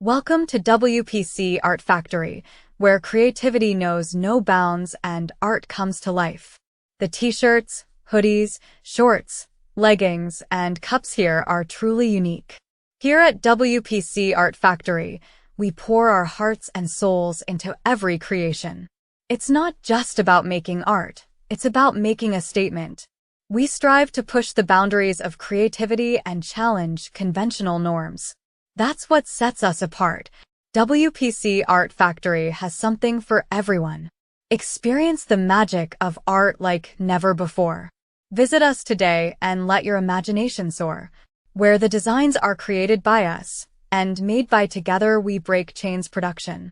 Welcome to WPC Art Factory, where creativity knows no bounds and art comes to life. The t-shirts, hoodies, shorts, leggings, and cups here are truly unique. Here at WPC Art Factory, we pour our hearts and souls into every creation. It's not just about making art, it's about making a statement. We strive to push the boundaries of creativity and challenge conventional norms. That's what sets us apart. WPC Art Factory has something for everyone. Experience the magic of art like never before. Visit us today and let your imagination soar, where the designs are created by us and made by Together We Break Chains Production.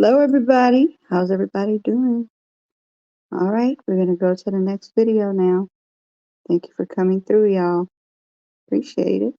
Hello, everybody. How's everybody doing? All right, we're going to go to the next video now. Thank you for coming through, y'all. Appreciate it.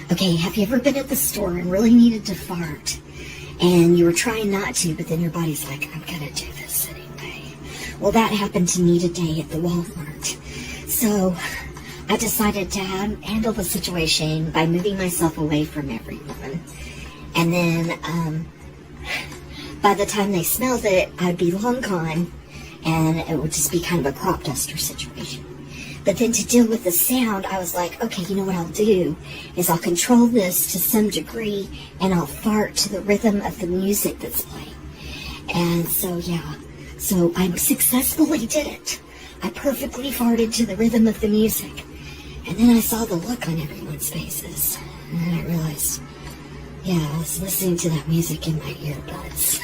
Okay, have you ever been at the store and really needed to fart? And you were trying not to, but then your body's like, I'm gonna do this anyway. Well, that happened to me today at the Walmart. So I decided to handle the situation by moving myself away from everyone. And then by the time they smelled it, I'd be long gone, and it would just be kind of a crop duster situation. But then to deal with the sound, I was like, okay, you know what I'll do is I'll control this to some degree, and I'll fart to the rhythm of the music that's playing. And so, yeah, so I successfully did it. I perfectly farted to the rhythm of the music. And then I saw the look on everyone's faces. And then I realized, yeah, I was listening to that music in my earbuds.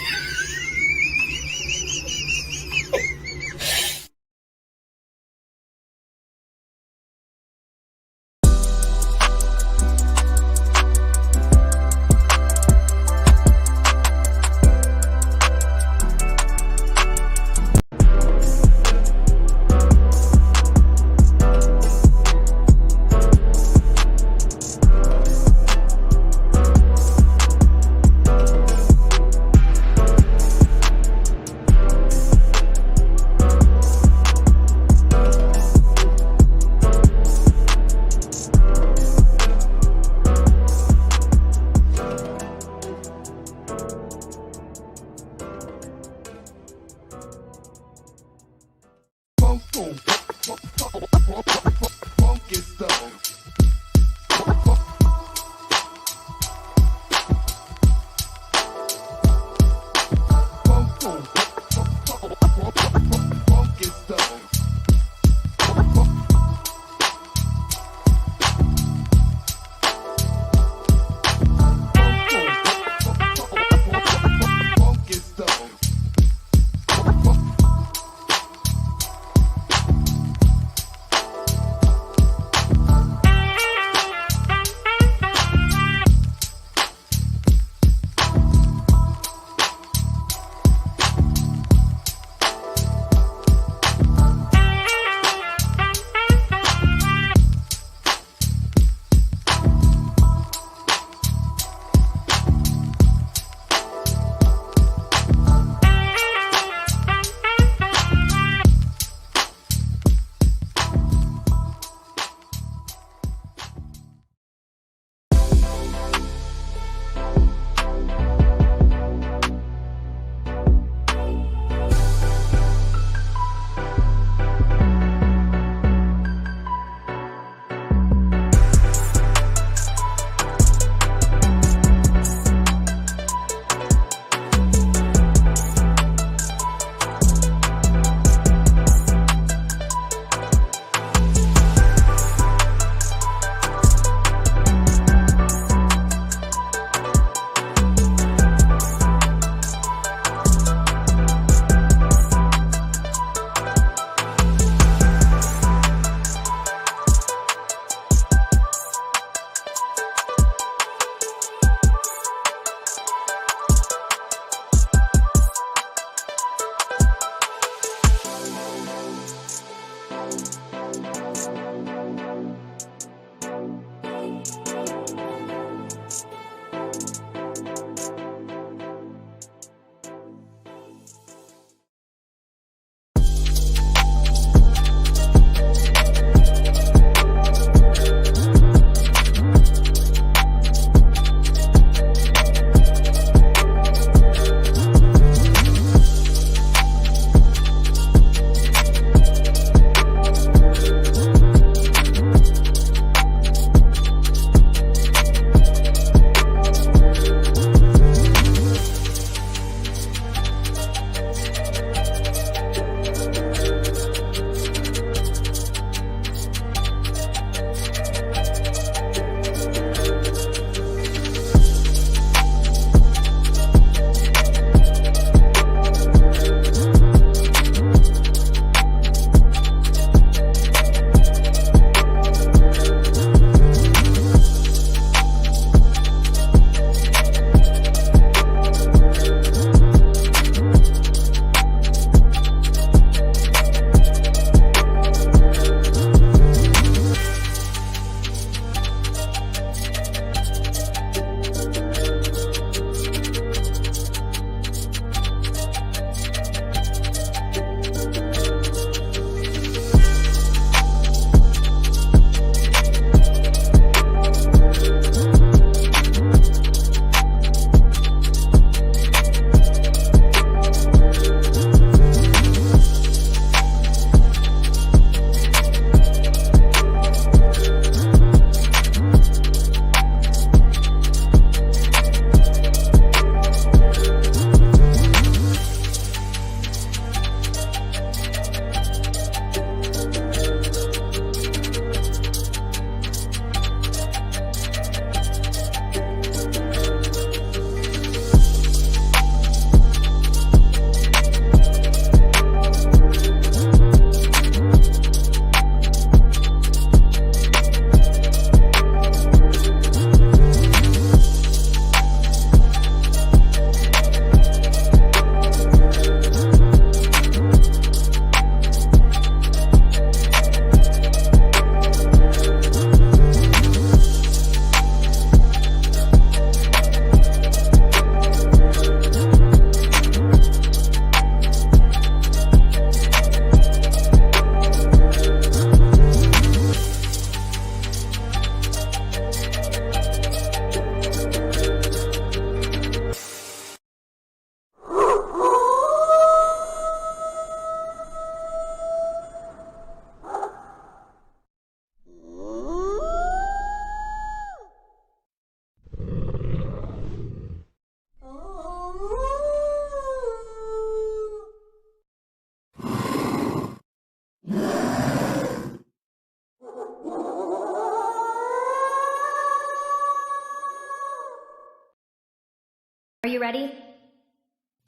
Are you ready?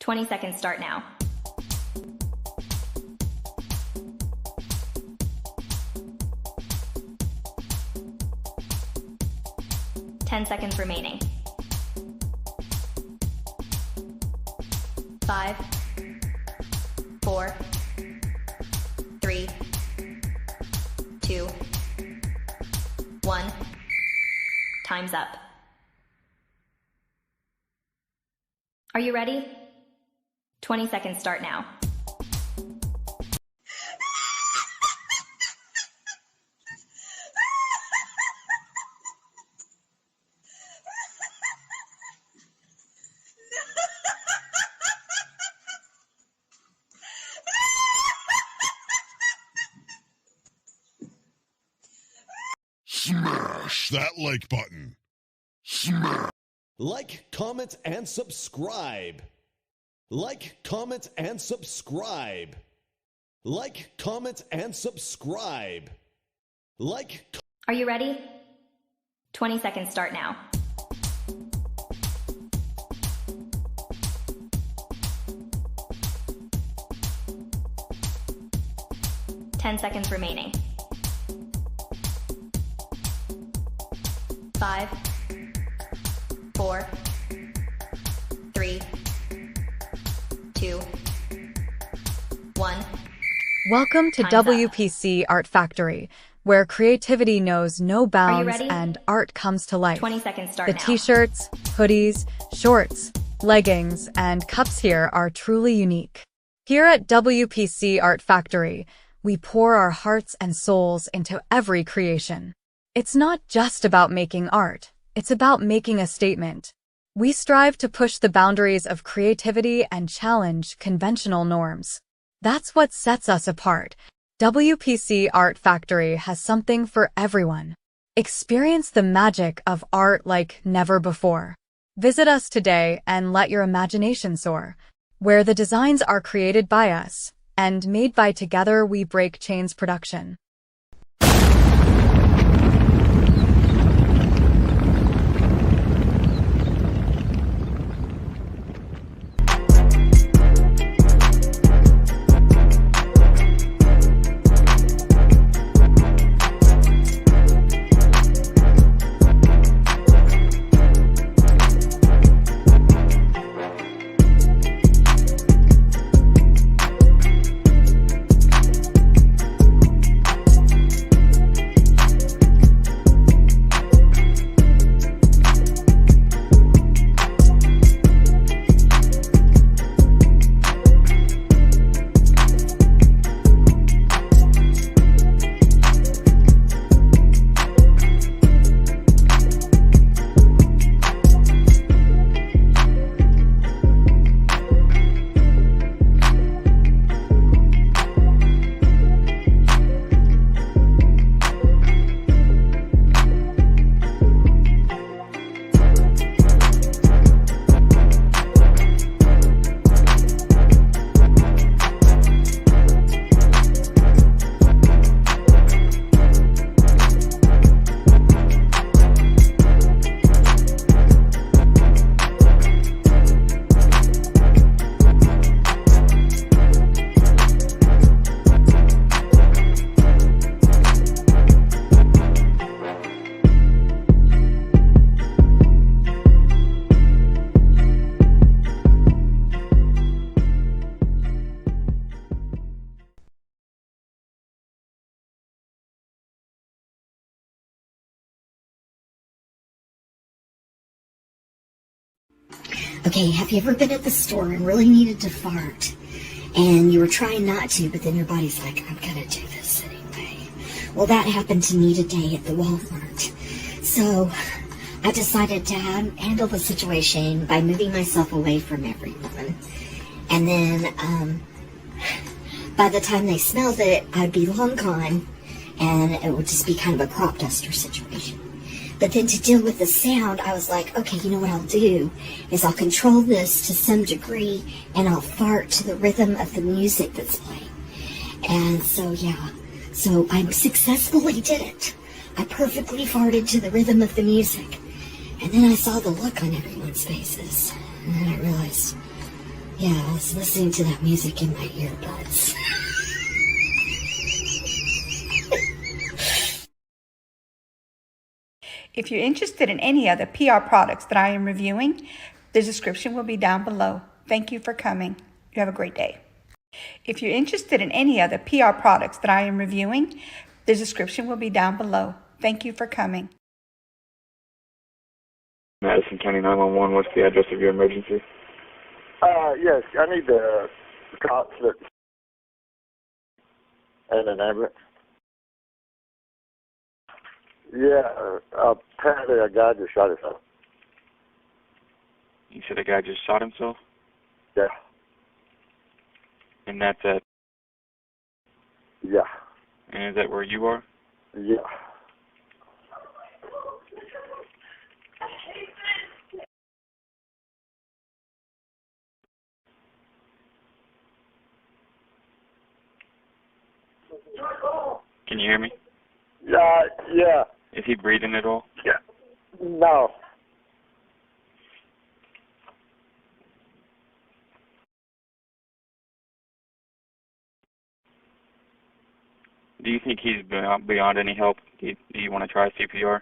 20 seconds start now. Ten seconds remaining. 5, 4, 3, 2, 1. Time's up. Are you ready? 20 seconds start now. Smash that like button. Smash. Like, comment, and subscribe. Like, comment, and subscribe. Like, comment, and subscribe. Like. Are you ready? 20 seconds start now. Ten seconds remaining. 5, 4, 3, 2, 1. Welcome to Time's up. WPC Art Factory, where creativity knows no bounds ready? and art comes to life. 20 seconds start The now. t-shirts, hoodies, shorts, leggings, and cups here are truly unique. Here at WPC Art Factory, we pour our hearts and souls into every creation. It's not just about making art, it's about making a statement. We strive to push the boundaries of creativity and challenge conventional norms. That's what sets us apart. WPC Art Factory has something for everyone. Experience the magic of art like never before. Visit us today and let your imagination soar, where the designs are created by us and made by Together We Break Chains Production. Okay, have you ever been at the store and really needed to fart? And you were trying not to, but then your body's like, I'm gonna do this anyway. Well, that happened to me today at the Walmart. So I decided to handle the situation by moving myself away from everyone. And then by the time they smelled it, I'd be long gone, and it would just be kind of a crop duster situation. But then to deal with the sound, I was like, okay, you know what I'll do is I'll control this to some degree, and I'll fart to the rhythm of the music that's playing. And so, yeah, so I successfully did it. I perfectly farted to the rhythm of the music. And then I saw the look on everyone's faces. And then I realized, yeah, I was listening to that music in my earbuds. If you're interested in any other PR products that I am reviewing, the description will be down below. Thank you for coming. You have a great day. If you're interested in any other PR products that I am reviewing, the description will be down below. Thank you for coming. Madison County 911, what's the address of your emergency? Yes, I need the cops and an ambulance. Yeah, apparently a guy just shot himself. You said a guy just shot himself? Yeah. And that's at... Yeah. And is that where you are? Yeah. Can you hear me? Yeah. Is he breathing at all? Yeah. No. Do you think he's beyond any help? Do you want to try CPR?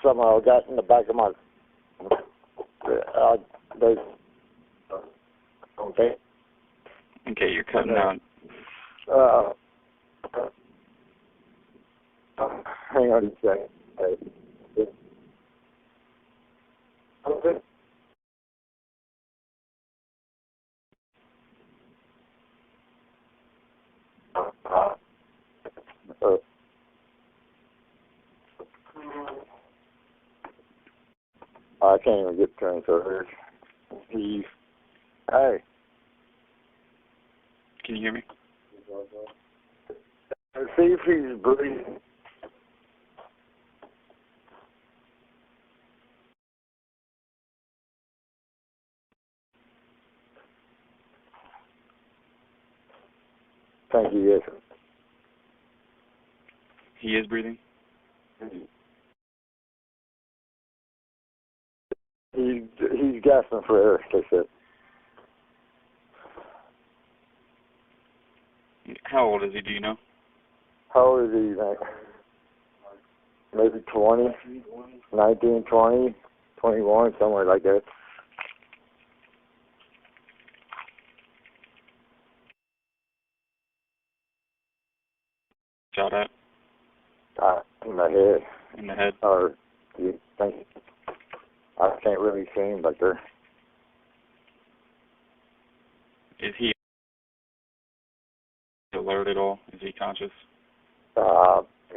Somehow got in the back of my... okay. Okay, you're cutting out. Hang on a second. Okay. I can't even get to him, so hey. Can you hear me? See if he's breathing. Thank you, yes. He is breathing? He's gasping for air, they said. How old is he, do you know? How old is he, you think? Maybe 20, 19, 20, 21, somewhere like that. Shot at? In the head. In the head? Or, you think? I can't really see him back there. Is he alert at all? Is he conscious?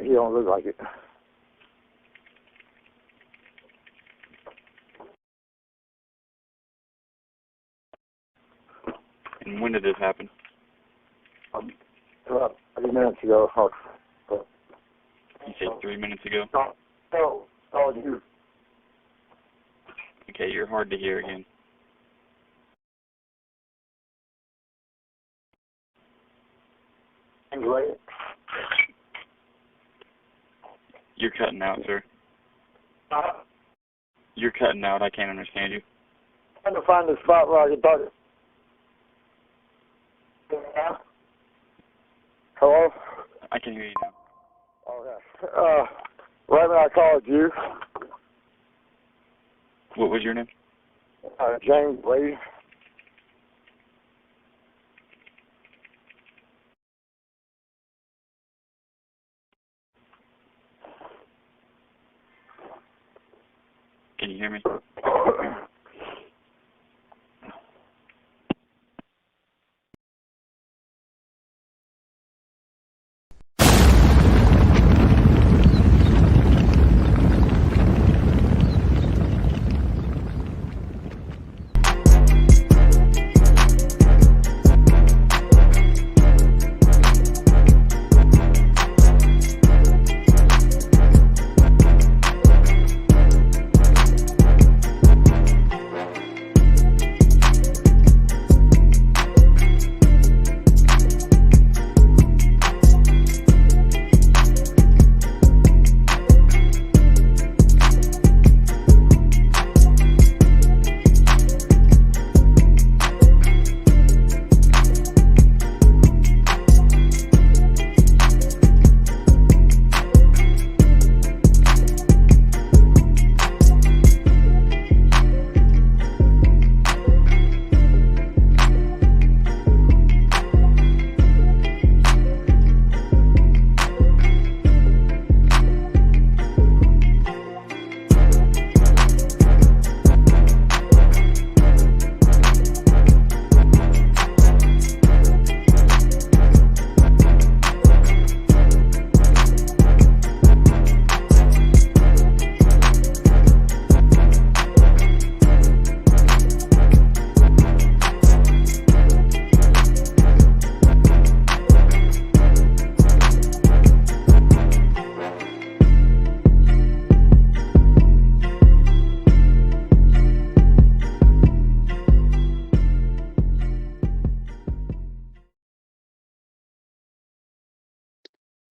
He don't look like it. And when did this happen? About 3 minutes ago. You said 3 minutes ago? No, you. Okay, you're hard to hear again. Anyway. You're cutting out, sir. You're cutting out. I can't understand you. I'm trying to find the spot where I can talk. Hello? I can hear you now. Okay. Right when I called you, What was your name? James Wade. Can you hear me?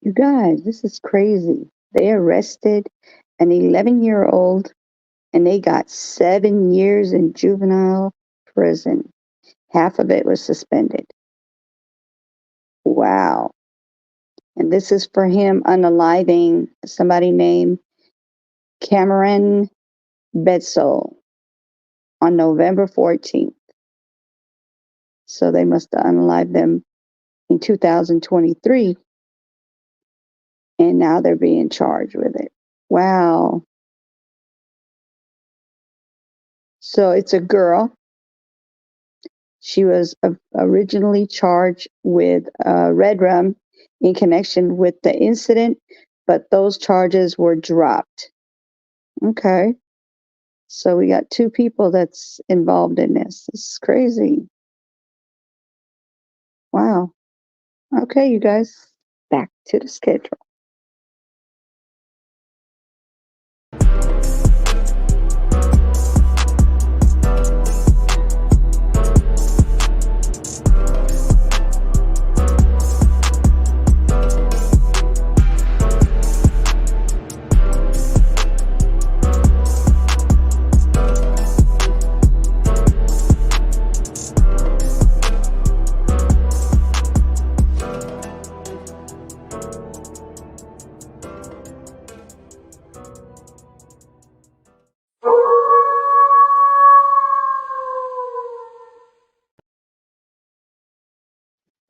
You guys, this is crazy. They arrested an 11-year-old and they got 7 years in juvenile prison. Half of it was suspended. Wow. And this is for him unaliving somebody named Cameron Bedsole on November 14th. So they must have unalived them in 2023. And now they're being charged with it. Wow. So it's a girl. She was originally charged with red rum in connection with the incident, but those charges were dropped. Okay. So we got 2 people that's involved in this. This is crazy. Wow. Okay, you guys, back to the schedule.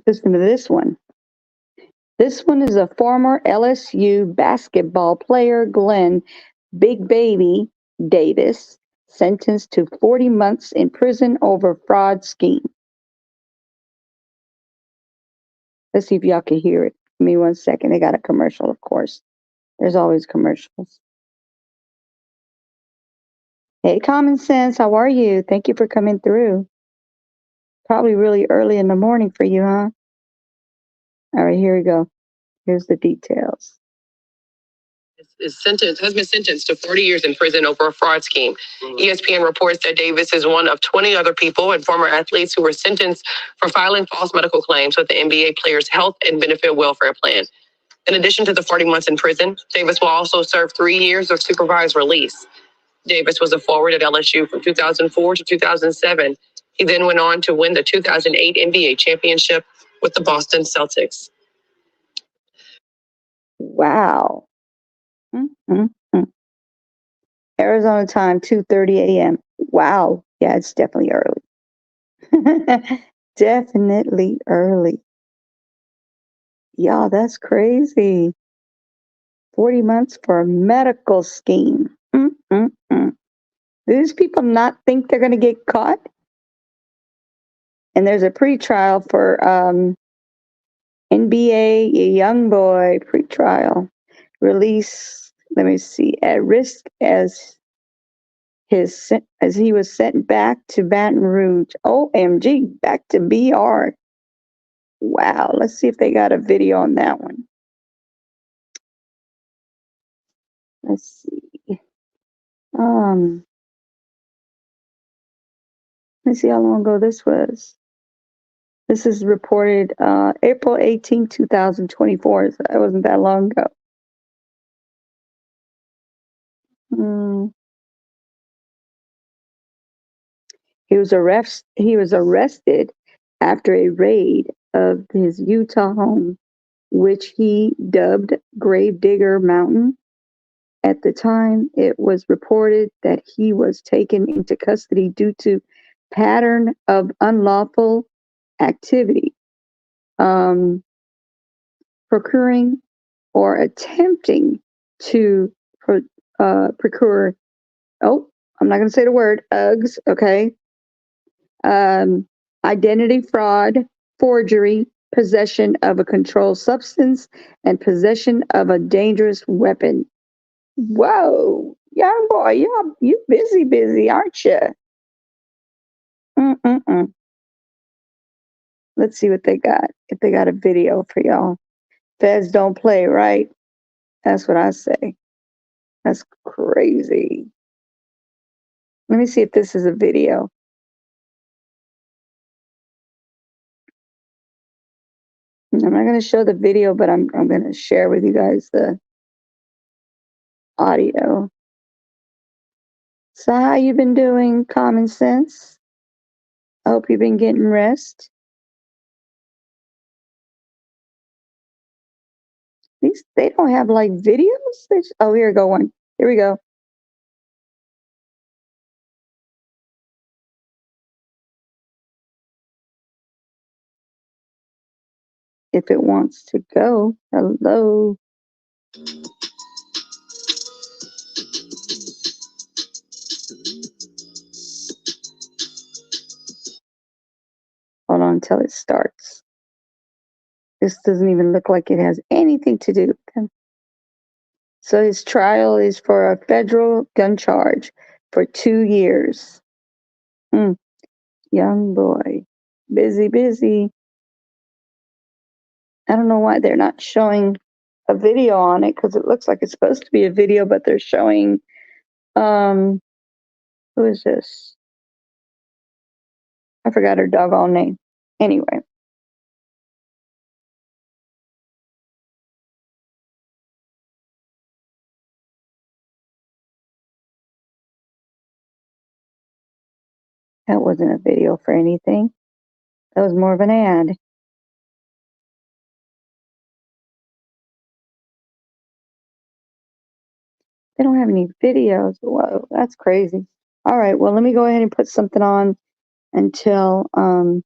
Listen to this one. This one is a former LSU basketball player, Glenn Big Baby Davis, sentenced to 40 months in prison over fraud scheme. Let's see if y'all can hear it. Give me 1 second. They got a commercial, of course. There's always commercials. Hey, Common Sense, how are you? Thank you for coming through. Probably really early in the morning for you, huh? All right, here we go. Here's the details. Has been sentenced to 40 years in prison over a fraud scheme. ESPN reports that Davis is one of 20 other people and former athletes who were sentenced for filing false medical claims with the NBA players' health and benefit welfare plan. In addition to the 40 months in prison, Davis will also serve 3 years of supervised release. Davis was a forward at LSU from 2004 to 2007. He then went on to win the 2008 NBA championship with the Boston Celtics. Wow. Mm-hmm. Arizona time, 2:30 a.m. Wow. Yeah, it's definitely early. Definitely early. Y'all, that's crazy. 40 months for a medical scheme. Do these people not think they're going to get caught? And there's a pretrial for NBA YoungBoy pretrial release. Let me see. At risk as he was sent back to Baton Rouge. OMG, back to BR. Wow. Let's see if they got a video on that one. Let's see. Let's see how long ago this was. This is reported April 18, 2024. So that wasn't that long ago. He was arrested after a raid of his Utah home, which he dubbed Gravedigger Mountain. At the time, it was reported that he was taken into custody due to pattern of unlawful activity, procuring or attempting to procure. Oh, I'm not going to say the word UGS. Okay. Identity fraud, forgery, possession of a controlled substance, and possession of a dangerous weapon. Whoa, young boy, you busy, aren't you? Let's see what they got. If they got a video for y'all. Feds don't play, right? That's what I say. That's crazy. Let me see if this is a video. I'm not going to show the video, but I'm going to share with you guys the audio. So how you been doing, Common Sense? I hope you've been getting rest. They don't have like videos. Oh, here we go one. Here we go. If it wants to go. Hello. Hold on until it starts. This doesn't even look like it has anything to do with him. So his trial is for a federal gun charge for 2 years. Young boy. Busy. I don't know why they're not showing a video on it, because it looks like it's supposed to be a video, but they're showing, who is this? I forgot her doggone name. Anyway. That wasn't a video for anything. That was more of an ad. They don't have any videos. Whoa, that's crazy. All right, well, let me go ahead and put something on until I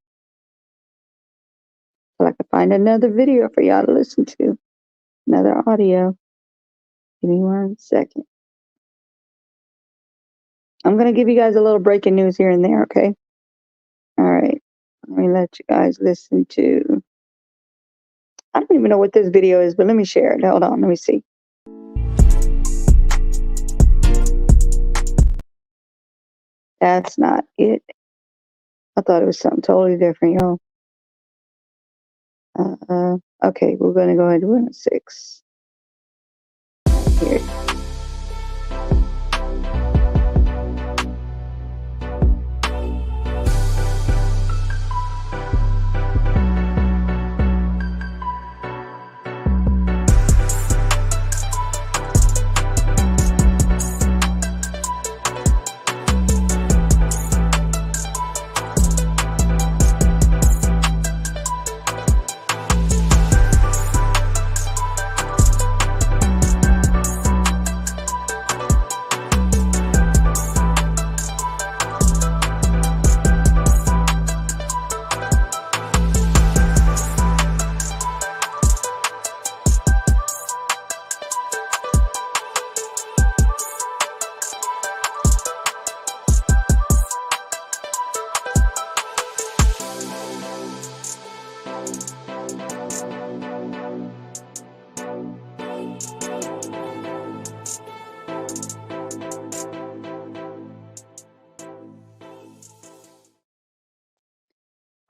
can find another video for y'all to listen to. Another audio. Give me 1 second. I'm going to give you guys a little breaking news here and there, okay? All right. Let me let you guys listen to... I don't even know what this video is, but let me share it. Hold on, let me see. That's not it. I thought it was something totally different, y'all. Okay, we're going to go ahead and run a 6. Here.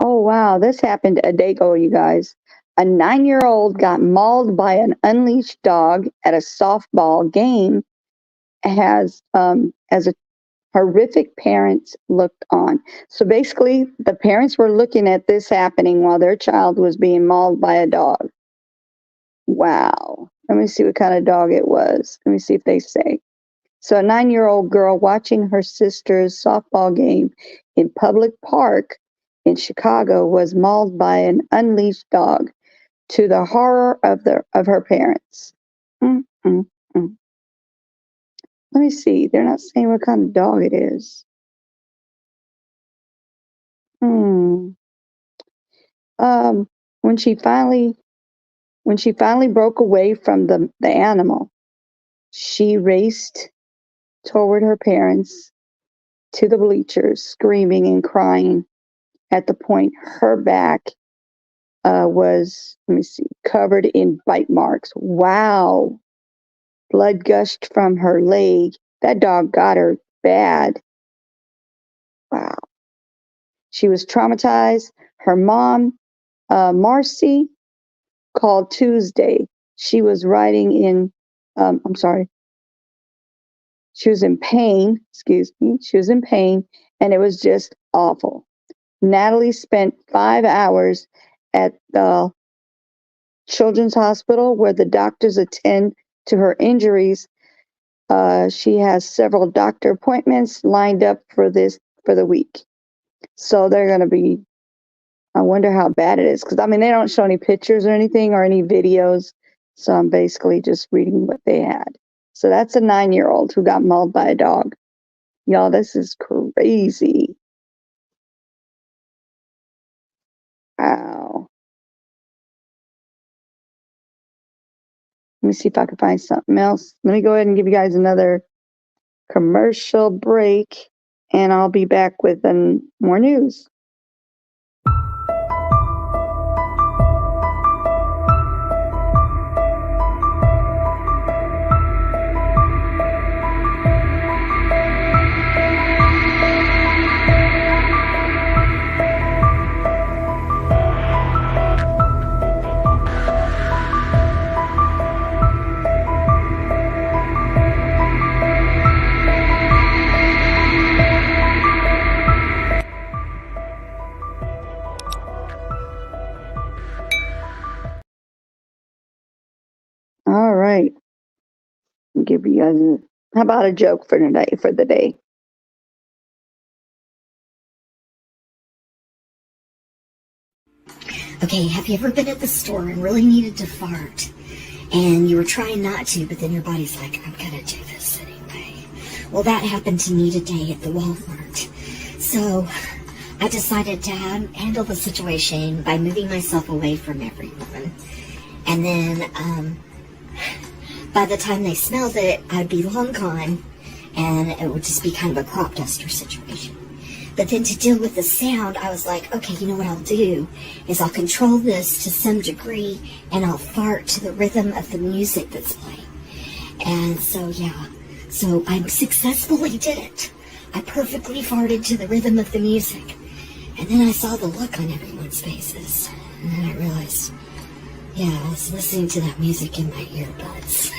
Oh, wow. This happened a day ago, you guys. A 9-year-old got mauled by an unleashed dog at a softball game as a horrific parents looked on. So basically, the parents were looking at this happening while their child was being mauled by a dog. Wow. Let me see what kind of dog it was. Let me see if they say. So a 9-year-old girl watching her sister's softball game in public park in Chicago was mauled by an unleashed dog, to the horror of her parents. Let me see. They're not saying what kind of dog it is. When she finally broke away from the animal, she raced toward her parents to the bleachers, screaming and crying. At the point, her back was, let me see, covered in bite marks. Wow. Blood gushed from her leg. That dog got her bad. Wow. She was traumatized. Her mom, Marcy, called Tuesday. She was riding in, she was in pain, excuse me. She was in pain, and it was just awful. Natalie spent 5 hours at the Children's Hospital, where the doctors attend to her injuries. She has several doctor appointments lined up for the week. So they're going to be, I wonder how bad it is. Because, I mean, they don't show any pictures or anything or any videos. So I'm basically just reading what they had. So that's a 9-year-old who got mauled by a dog. Y'all, this is crazy. Wow. Let me see if I can find something else. Let me go ahead and give you guys another commercial break, and I'll be back with more news. All right. I'll give you guys how about a joke for the day? Okay, have you ever been at the store and really needed to fart? And you were trying not to, but then your body's like, I'm gonna do this anyway. Well, that happened to me today at the Walmart. So I decided to handle the situation by moving myself away from everyone. And then by the time they smelled it, I'd be long gone, and it would just be kind of a crop duster situation. But then to deal with the sound, I was like, okay, you know what I'll do is I'll control this to some degree, and I'll fart to the rhythm of the music that's playing. And so, yeah, so I successfully did it. I perfectly farted to the rhythm of the music. And then I saw the look on everyone's faces. And then I realized, yeah, I was listening to that music in my earbuds.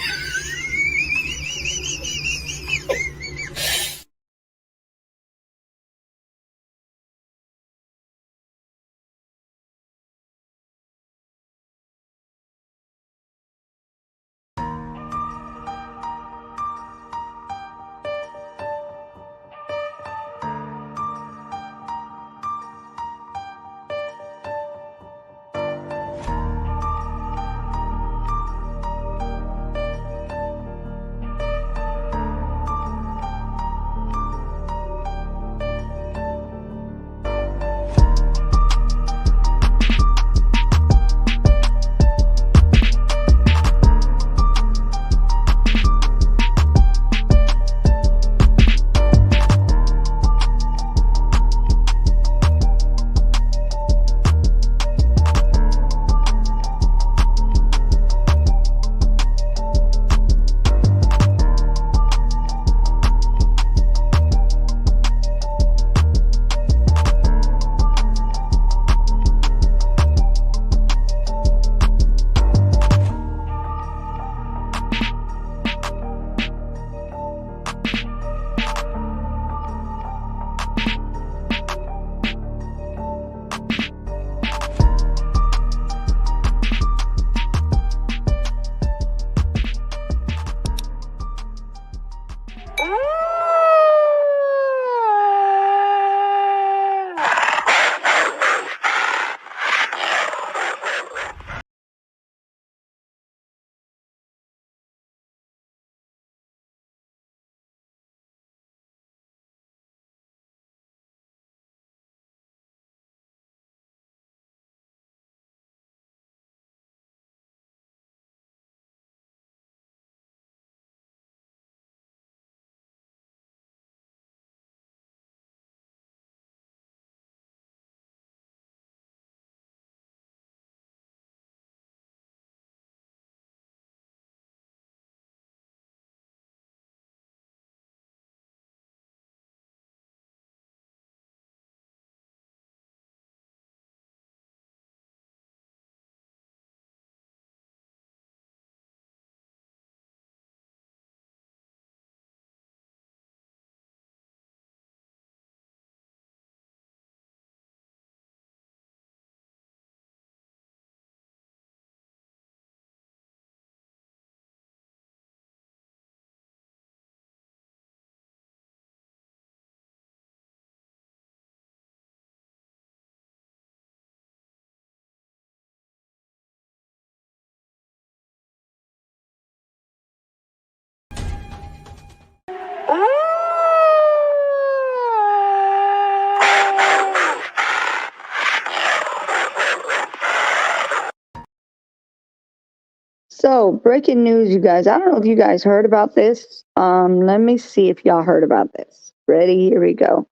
So, breaking news, you guys. I don't know if you guys heard about this. Let me see if y'all heard about this. Ready? Here we go.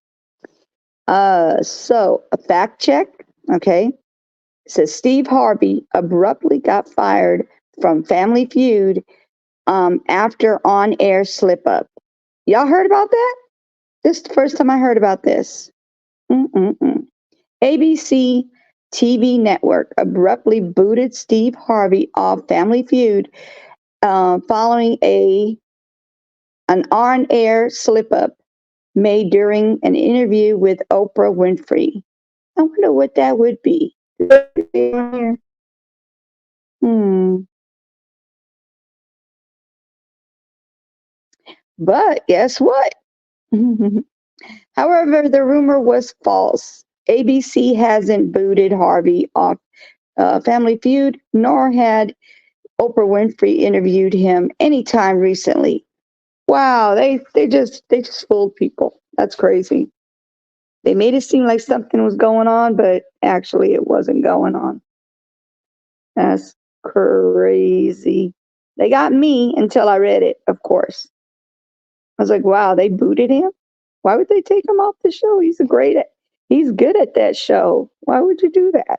So a fact check, okay? It says Steve Harvey abruptly got fired from Family Feud after on-air slip-up. Y'all heard about that? This is the first time I heard about this. ABC TV network abruptly booted Steve Harvey off Family Feud following an on-air slip-up made during an interview with Oprah Winfrey. I wonder what that would be. But guess what? However, the rumor was false. ABC hasn't booted Harvey off Family Feud, nor had Oprah Winfrey interviewed him anytime recently. Wow, they just fooled people. That's crazy. They made it seem like something was going on, but actually it wasn't going on. That's crazy. They got me until I read it, of course. I was like, wow, they booted him? Why would they take him off the show? He's good at that show. Why would you do that?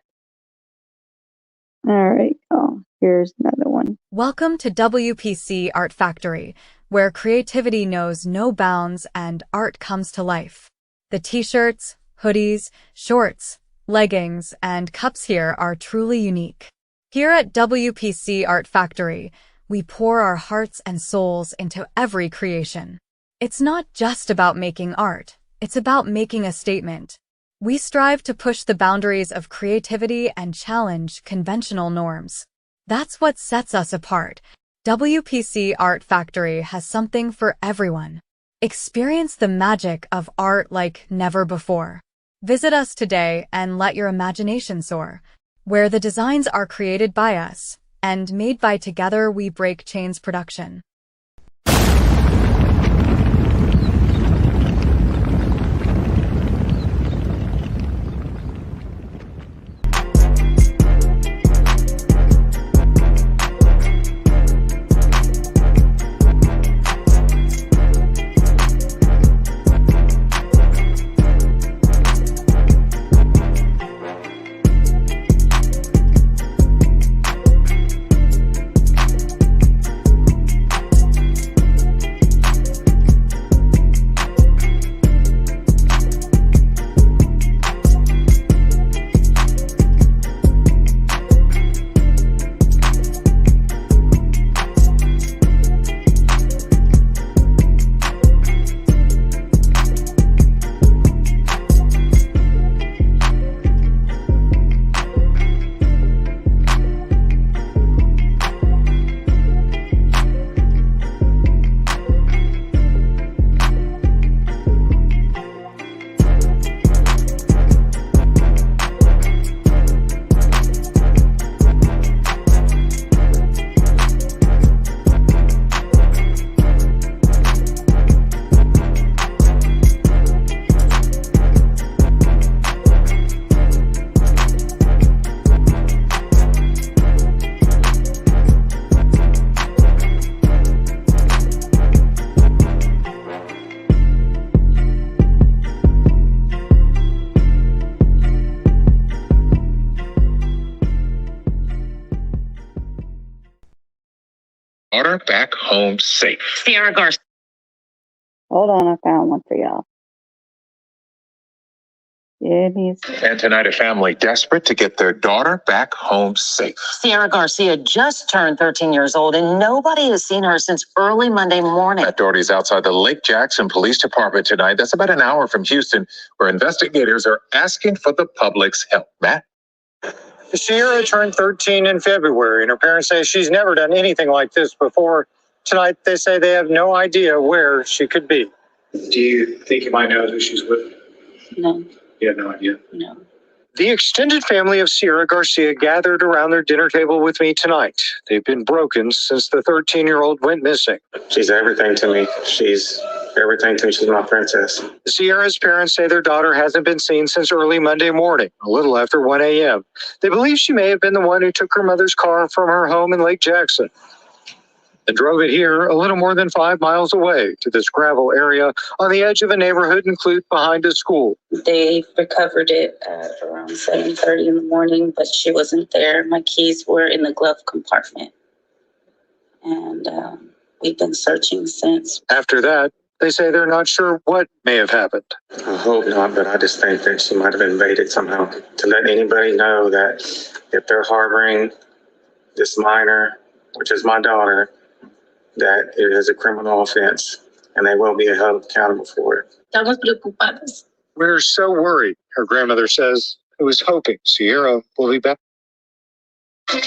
All right. Oh, here's another one. Welcome to WPC Art Factory, where creativity knows no bounds and art comes to life. The t-shirts, hoodies, shorts, leggings, and cups here are truly unique. Here at WPC Art Factory, we pour our hearts and souls into every creation. It's not just about making art, it's about making a statement. We strive to push the boundaries of creativity and challenge conventional norms. That's what sets us apart. WPC Art Factory has something for everyone. Experience the magic of art like never before. Visit us today and let your imagination soar, where the designs are created by us and made by Together We Break Chains Production. Daughter back home safe. Sierra Garcia. Hold on, I found one for y'all. And tonight, a family desperate to get their daughter back home safe. Sierra Garcia just turned 13 years old, and nobody has seen her since early Monday morning. Authorities outside the Lake Jackson Police Department tonight. That's about an hour from Houston, where investigators are asking for the public's help. Matt? Sierra turned 13 in February, and her parents say she's never done anything like this before. Tonight, they say they have no idea where she could be. Do you think you might know who she's with? No. You have no idea? No. The extended family of Sierra Garcia gathered around their dinner table with me tonight. They've been broken since the 13-year-old went missing. She's everything to me. She's Everything thinks she's my princess. Sierra's parents say their daughter hasn't been seen since early Monday morning, a little after 1 a.m. They believe she may have been the one who took her mother's car from her home in Lake Jackson and drove it here a little more than 5 miles away to this gravel area on the edge of a neighborhood in Clute behind a school. They recovered it at around 7:30 in the morning, but she wasn't there. My keys were in the glove compartment. And we've been searching since. After that, they say they're not sure what may have happened. I hope not, but I just think that she might have invaded somehow. To let anybody know that if they're harboring this minor, which is my daughter, that it is a criminal offense and they will be held accountable for it. Estamos preocupados. We're so worried, her grandmother says, who is hoping Sierra will be back.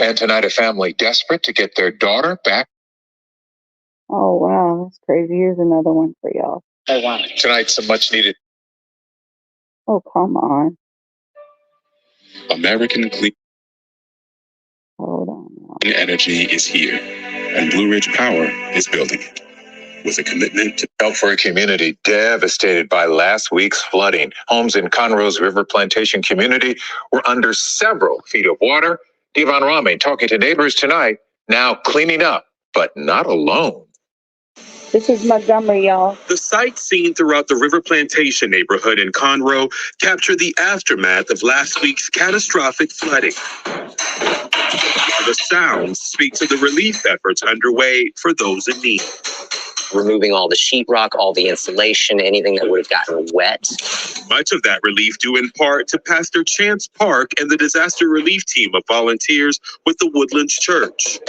And tonight, a family desperate to get their daughter back. Oh, wow. That's crazy. Here's another one for y'all. Tonight, some much needed Oh, come on. American Clean Hold on. Energy is here, and Blue Ridge Power is building it with a commitment to help for a community devastated by last week's flooding. Homes in Conroe's River Plantation community were under several feet of water. Devon Rami talking to neighbors tonight, now cleaning up, but not alone. This is Montgomery, y'all. The sights seen throughout the River Plantation neighborhood in Conroe capture the aftermath of last week's catastrophic flooding. While the sounds speak to the relief efforts underway for those in need. Removing all the sheetrock, all the insulation, anything that would have gotten wet. Much of that relief due in part to Pastor Chance Park and the disaster relief team of volunteers with the Woodlands Church.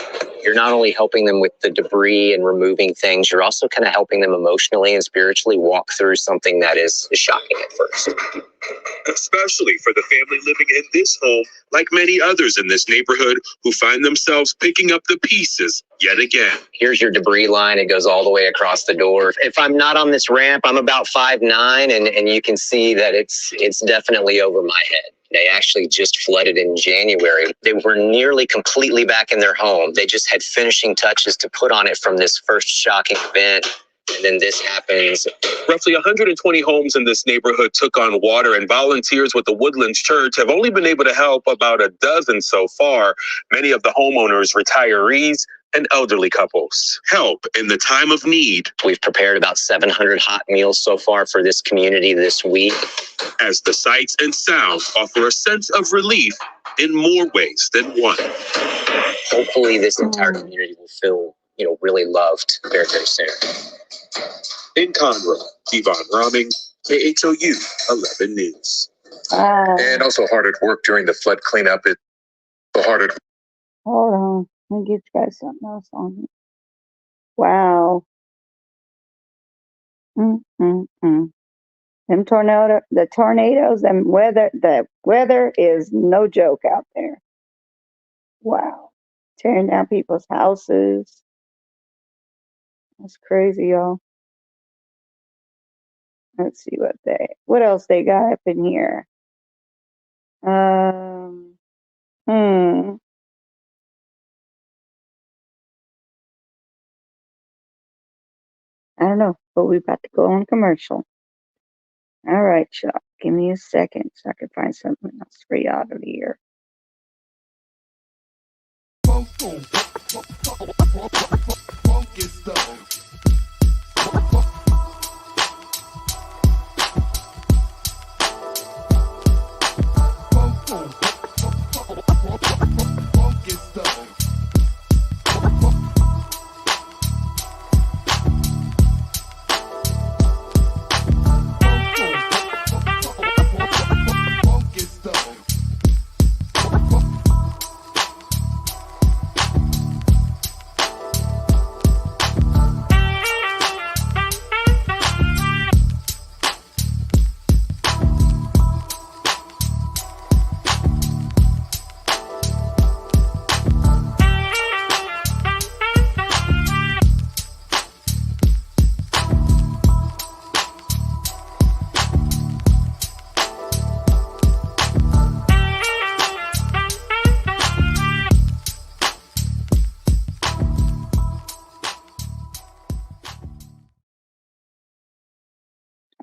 You're not only helping them with the debris and removing things, you're also kind of helping them emotionally and spiritually walk through something that is shocking at first. Especially for the family living in this home, like many others in this neighborhood who find themselves picking up the pieces yet again. Here's your debris line. It goes all the way across the door. If I'm not on this ramp, I'm about 5'9", and you can see that it's definitely over my head. They actually just flooded in January. They were nearly completely back in their home. They just had finishing touches to put on it from this first shocking event. And then this happens. Roughly 120 homes in this neighborhood took on water, and volunteers with the Woodlands Church have only been able to help about a dozen so far. Many of the homeowners, retirees, and elderly couples. Help in the time of need. We've prepared about 700 hot meals so far for this community this week. As the sights and sounds offer a sense of relief in more ways than one. Hopefully this entire community will feel, really loved very, very soon. In Conroe, Devon Roming, KHOU 11 News. And also hard at work during the flood cleanup. Hold on. Let me get you guys something else on here. Wow. The tornadoes, the weather is no joke out there. Wow. Tearing down people's houses. That's crazy, y'all. Let's see what else they got up in here. I don't know, but we're about to go on commercial. All right, y'all. Give me a second so I can find something else for you out of here.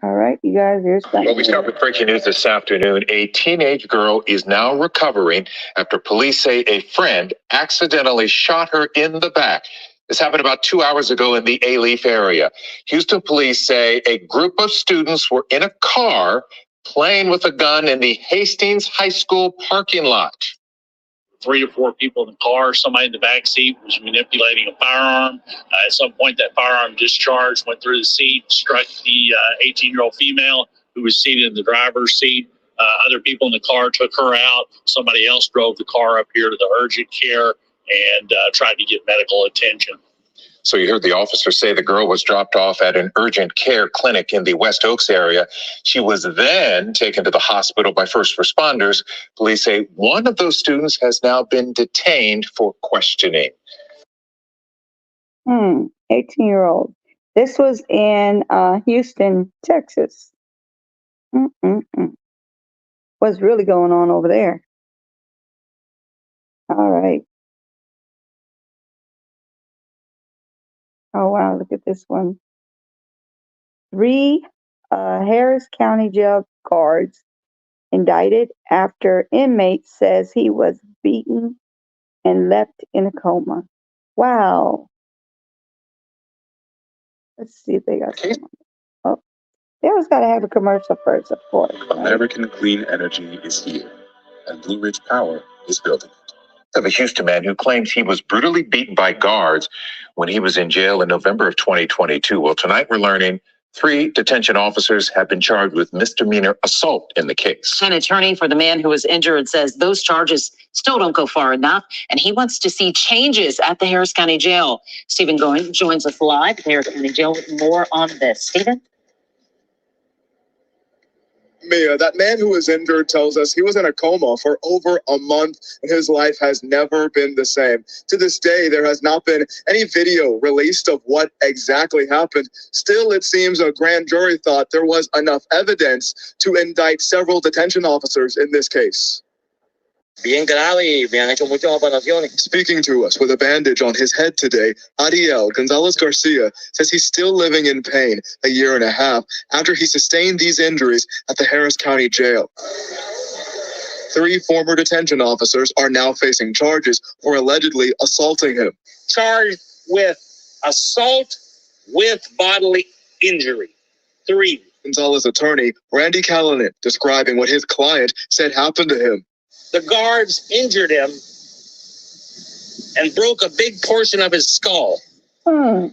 All right, you guys, here's that. Well, we start with breaking news this afternoon. A teenage girl is now recovering after police say a friend accidentally shot her in the back. This happened about 2 hours ago in the Alief area. Houston police say a group of students were in a car playing with a gun in the Hastings High School parking lot. 3 or 4 people in the car. Somebody in the back seat was manipulating a firearm. At some point, that firearm discharged, went through the seat, struck the 18-year-old female who was seated in the driver's seat. Other people in the car took her out. Somebody else drove the car up here to the urgent care and tried to get medical attention. So you heard the officer say the girl was dropped off at an urgent care clinic in the West Oaks area. She was then taken to the hospital by first responders. Police say one of those students has now been detained for questioning. 18-year-old. This was in Houston, Texas. What's really going on over there? All right. Oh, wow, look at this one. 3 Harris County jail guards indicted after inmate says he was beaten and left in a coma. Wow. Let's see if they got some. Oh, they always got to have a commercial first, of course. Right? American Clean Energy is here, and Blue Ridge Power is building it. Of a Houston man who claims he was brutally beaten by guards when he was in jail in November of 2022. Well, tonight we're learning 3 detention officers have been charged with misdemeanor assault in the case. An attorney for the man who was injured says those charges still don't go far enough, and he wants to see changes at the Harris County Jail. Stephen Goins joins us live at the Harris County Jail with more on this. Stephen? Mia, that man who was injured tells us he was in a coma for over a month and his life has never been the same. To this day, there has not been any video released of what exactly happened. Still, it seems a grand jury thought there was enough evidence to indict several detention officers in this case. Speaking to us with a bandage on his head today, Ariel Gonzalez Garcia says he's still living in pain a year and a half after he sustained these injuries at the Harris County Jail. 3 former detention officers are now facing charges for allegedly assaulting him. Charged with assault with bodily injury. 3. Gonzalez attorney Randy Callanan describing what his client said happened to him. The guards injured him and broke a big portion of his skull.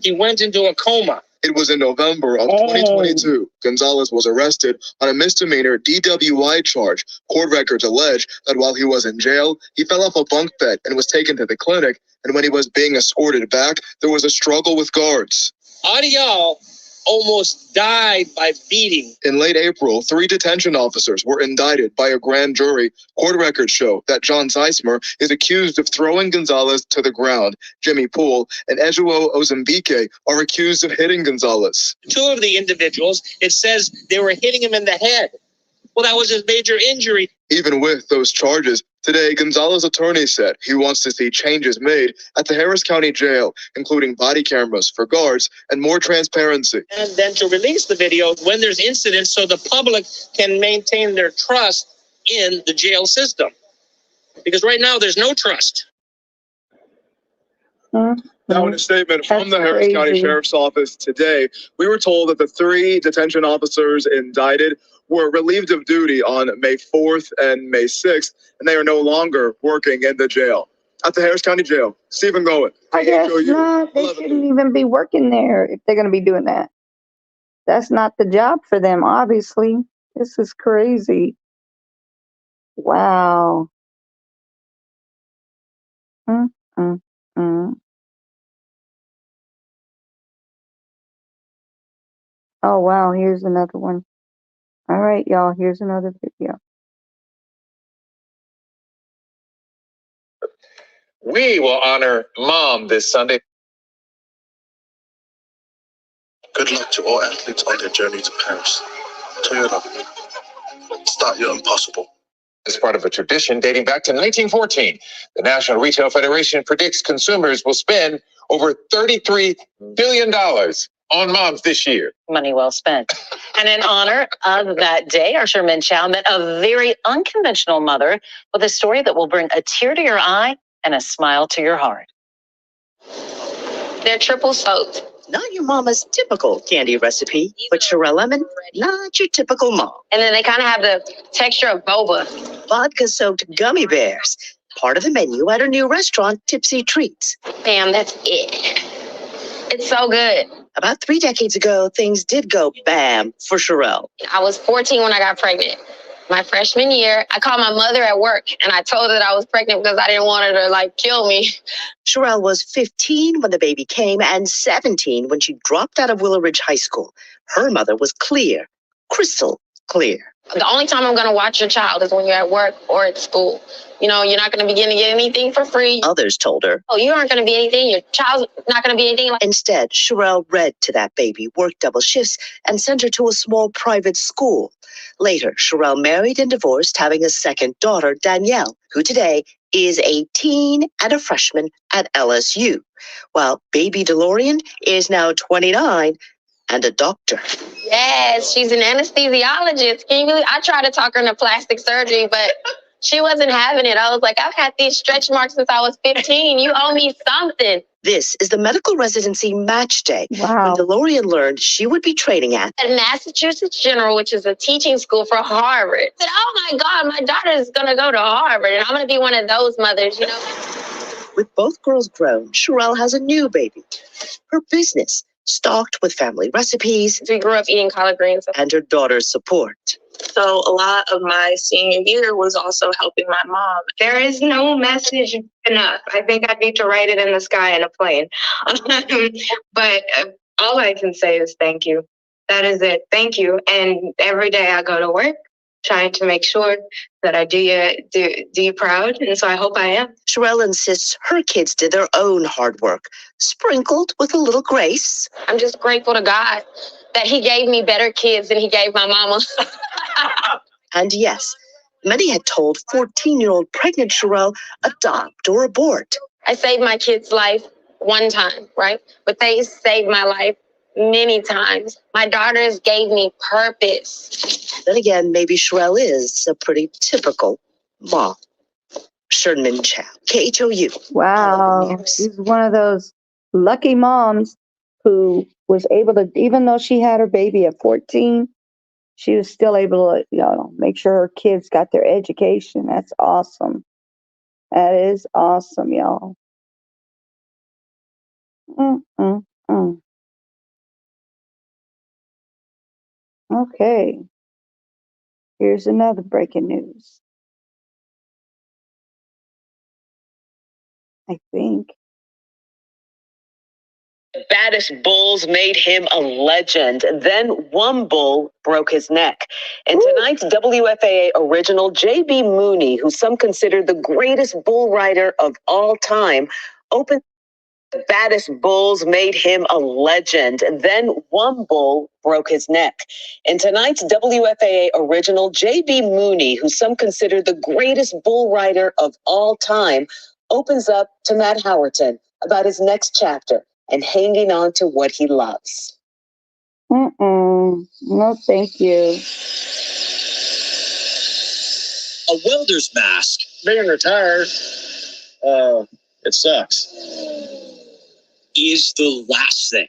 He went into a coma. It was in November of 2022. Gonzalez was arrested on a misdemeanor DWI charge. Court records allege that while he was in jail, he fell off a bunk bed and was taken to the clinic. And when he was being escorted back, there was a struggle with guards. Ariel almost died by beating. In late April, 3 detention officers were indicted by a grand jury. Court records show that John Zeismer is accused of throwing Gonzalez to the ground. Jimmy Poole and Ejuo Ozambike are accused of hitting Gonzalez. 2 of the individuals, it says they were hitting him in the head. Well, that was his major injury. Even with those charges, today, Gonzalez's attorney said he wants to see changes made at the Harris County Jail, including body cameras for guards and more transparency. And then to release the video when there's incidents so the public can maintain their trust in the jail system. Because right now there's no trust. Now, in a statement from the Harris County Sheriff's Office today, we were told that the 3 detention officers indicted were relieved of duty on May 4th and May 6th, and they are no longer working in the jail. At the Harris County Jail, Stephen Goins. I guess not. They shouldn't even be working there if they're going to be doing that. That's not the job for them, obviously. This is crazy. Wow. Oh, wow. Here's another one. All right, y'all. Here's another video. We will honor Mom this Sunday. Good luck to all athletes on their journey to Paris. Toyota, start your impossible. As part of a tradition dating back to 1914, the National Retail Federation predicts consumers will spend over $33 billion on moms this year. Money well spent. And in honor of that day, our Sherman Chow met a very unconventional mother with a story that will bring a tear to your eye and a smile to your heart. They're triple soaked. Not your mama's typical candy recipe, but Sherelle Lemon, not your typical mom. And then they kind of have the texture of boba. Vodka-soaked gummy bears, part of the menu at her new restaurant, Tipsy Treats. Bam, that's it. It's so good. About 3 decades ago, things did go bam for Sherelle. I was 14 when I got pregnant. My freshman year, I called my mother at work and I told her that I was pregnant because I didn't want her to kill me. Sherelle was 15 when the baby came and 17 when she dropped out of Willow Ridge High School. Her mother was clear, crystal clear. The only time I'm going to watch your child is when you're at work or at school. You're not going to begin to get anything for free. Others told her. Oh, you aren't going to be anything. Your child's not going to be anything. Instead, Sherelle read to that baby, worked double shifts, and sent her to a small private school. Later, Sherelle married and divorced, having a second daughter, Danielle, who today is a teen and a freshman at LSU, while baby DeLorean is now 29 and a doctor. Yes, she's an anesthesiologist. Can you believe? I tried to talk her into plastic surgery, but she wasn't having it. I was like, I've had these stretch marks since I was 15. You owe me something. This is the medical residency match day. Wow. When DeLorean learned she would be training at Massachusetts General, which is a teaching school for Harvard. I said, oh my God, my daughter is going to go to Harvard, and I'm going to be one of those mothers, With both girls grown, Sherelle has a new baby. Her business, stocked with family recipes. We grew up eating collard greens. And her daughter's support. So a lot of my senior year was also helping my mom. There is no message enough. I think I need to write it in the sky in a plane. But all I can say is thank you. That is it. Thank you. And every day I go to work trying to make sure that I do you proud. And so I hope I am. Sherelle insists her kids did their own hard work, sprinkled with a little grace. I'm just grateful to God that he gave me better kids than he gave my mama. And yes, many had told 14-year-old pregnant Sherelle, adopt or abort. I saved my kid's life one time, right? But they saved my life many times. My daughters gave me purpose. Then again, maybe Sherelle is a pretty typical mom. Sherman Chow, KHOU. Wow. She's one of those lucky moms who was able to, even though she had her baby at 14, she was still able to, make sure her kids got their education. That's awesome. That is awesome, y'all. Okay. Here's another breaking news. I think. Baddest bulls made him a legend. Then one bull broke his neck. And tonight's WFAA original, J.B. Mooney, who some consider the greatest bull rider of all time, opened. The baddest bulls made him a legend. Then one bull broke his neck. In tonight's WFAA original, J.B. Mooney, who some consider the greatest bull rider of all time, opens up to Matt Howerton about his next chapter and hanging on to what he loves. No, thank you. A welder's mask. Being retired, it sucks. Is the last thing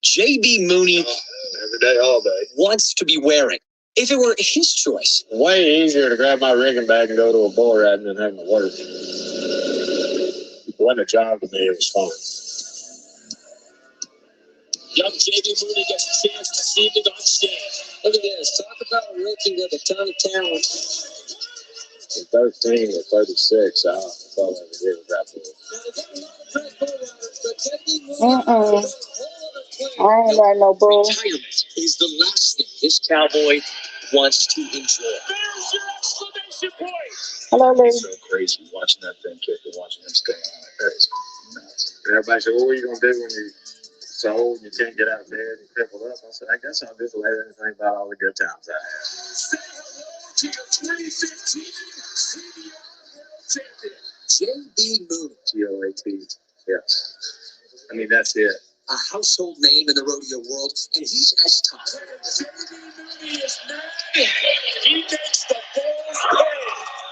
J.B. Mooney Every day, all day. wants to be wearing. If it were his choice. Way easier to grab my rigging bag and go to a bull riding than having to work. It wasn't a job to me, it was fun. Young J.B. Mooney gets a chance to see it on stage. Look at this. Talk about a rookie with a ton of talent. From 13 to 36, I thought I could do it that way. I ain't got no bull. Retirement is the last thing this cowboy wants to enjoy. Hello, lady. It's so crazy watching that thing kick and watching him stay on it. That is nuts. And everybody said, what are you going to do when you're so old and you can't get out of bed and crippled up? I said, I guess I'll just let it think about all the good times I had. To the 2015 champion, J.B. Mooney. GOAT. Yes. I mean, that's it. a household name in the rodeo world, and he's as tough. He makes the bulls pay.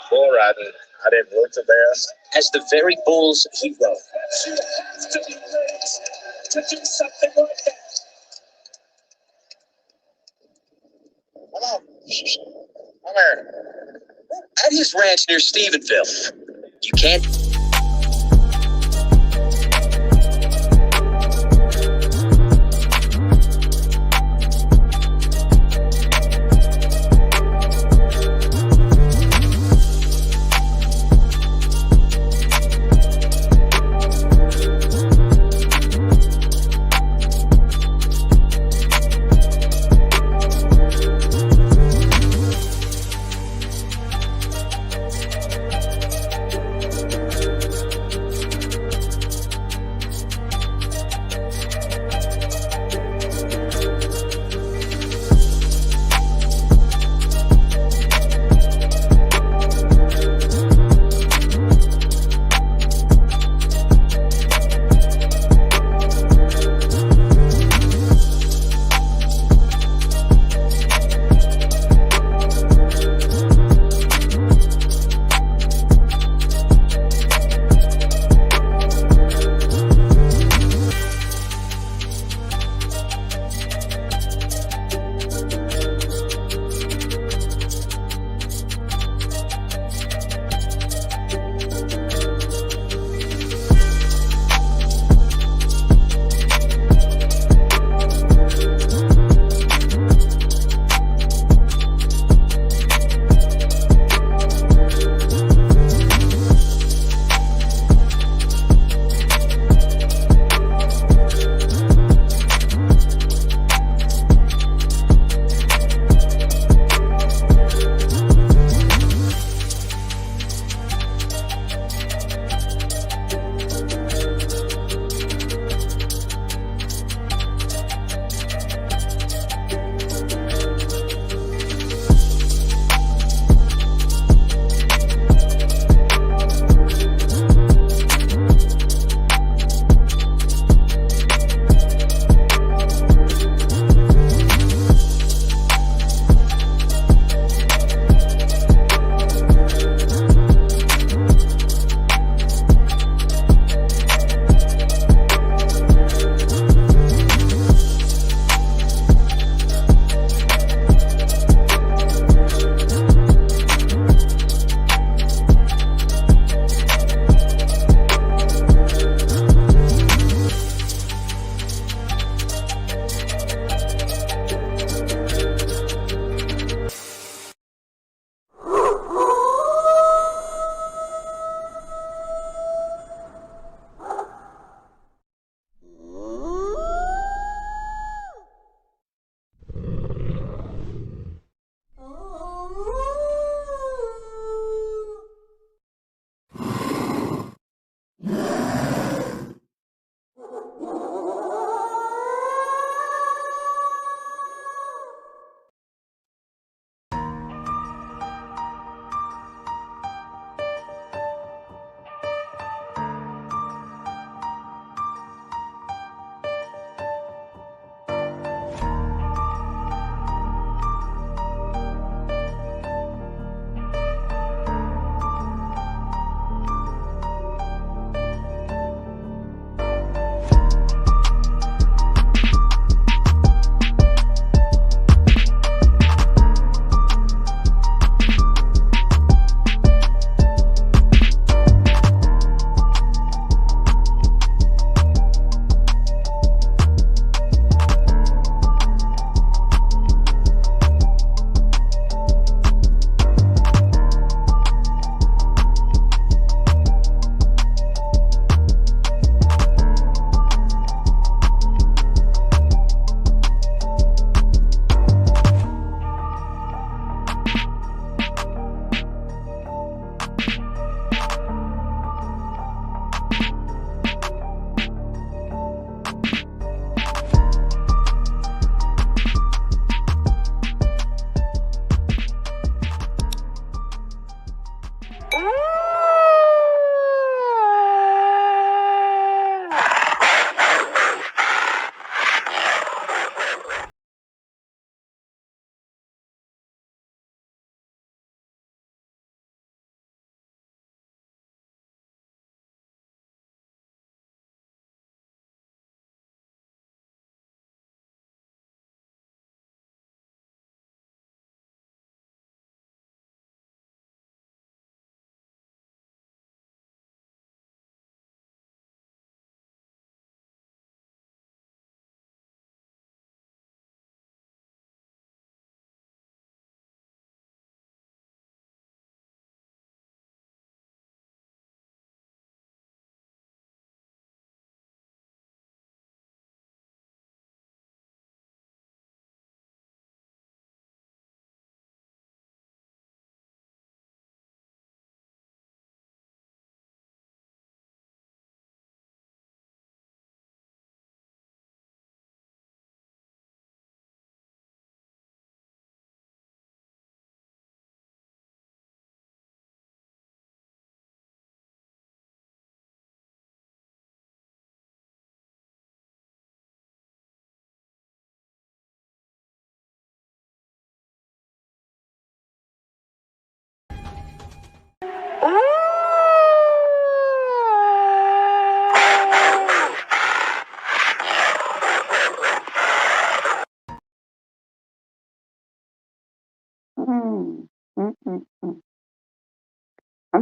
Bull riding, I didn't look the best. As the very bulls he rode. She has to be raised to do something like that. Come on. Come here. At his ranch near Stephenville, you can't.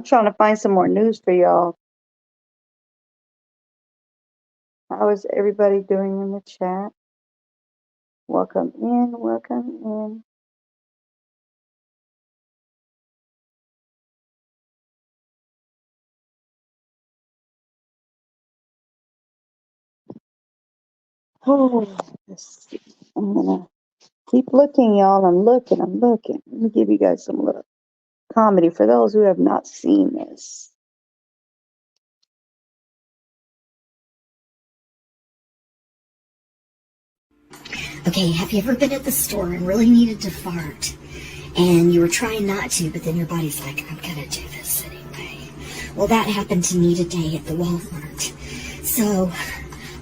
trying to find some more news for y'all. How is everybody doing in the chat? Welcome in, welcome in. Oh, let's see. I'm gonna keep looking, y'all. I'm looking. Let me give you guys some little comedy for those who have not seen this. Okay, have you ever been at the store and really needed to fart? And you were trying not to, but then your body's like, I'm gonna do this anyway. Well, that happened to me today at the Walmart. So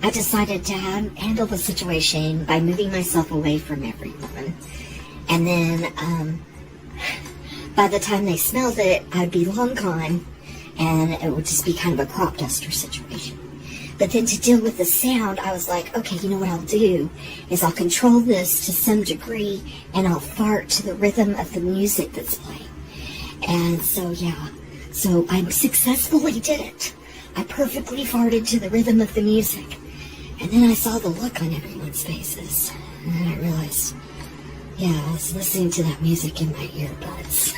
I decided to handle the situation by moving myself away from everyone. And then by the time they smelled it, I'd be long gone, and it would just be kind of a crop duster situation. But then to deal with the sound, I was like, okay, you know what I'll do is I'll control this to some degree, and I'll fart to the rhythm of the music that's playing. And so, yeah, so I successfully did it. I perfectly farted to the rhythm of the music. And then I saw the look on everyone's faces. And then I realized, yeah, I was listening to that music in my earbuds.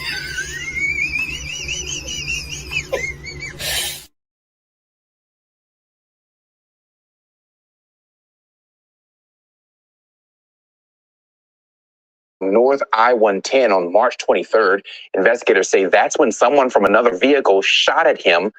North I-110 on March 23rd. Investigators say that's when someone from another vehicle shot at him.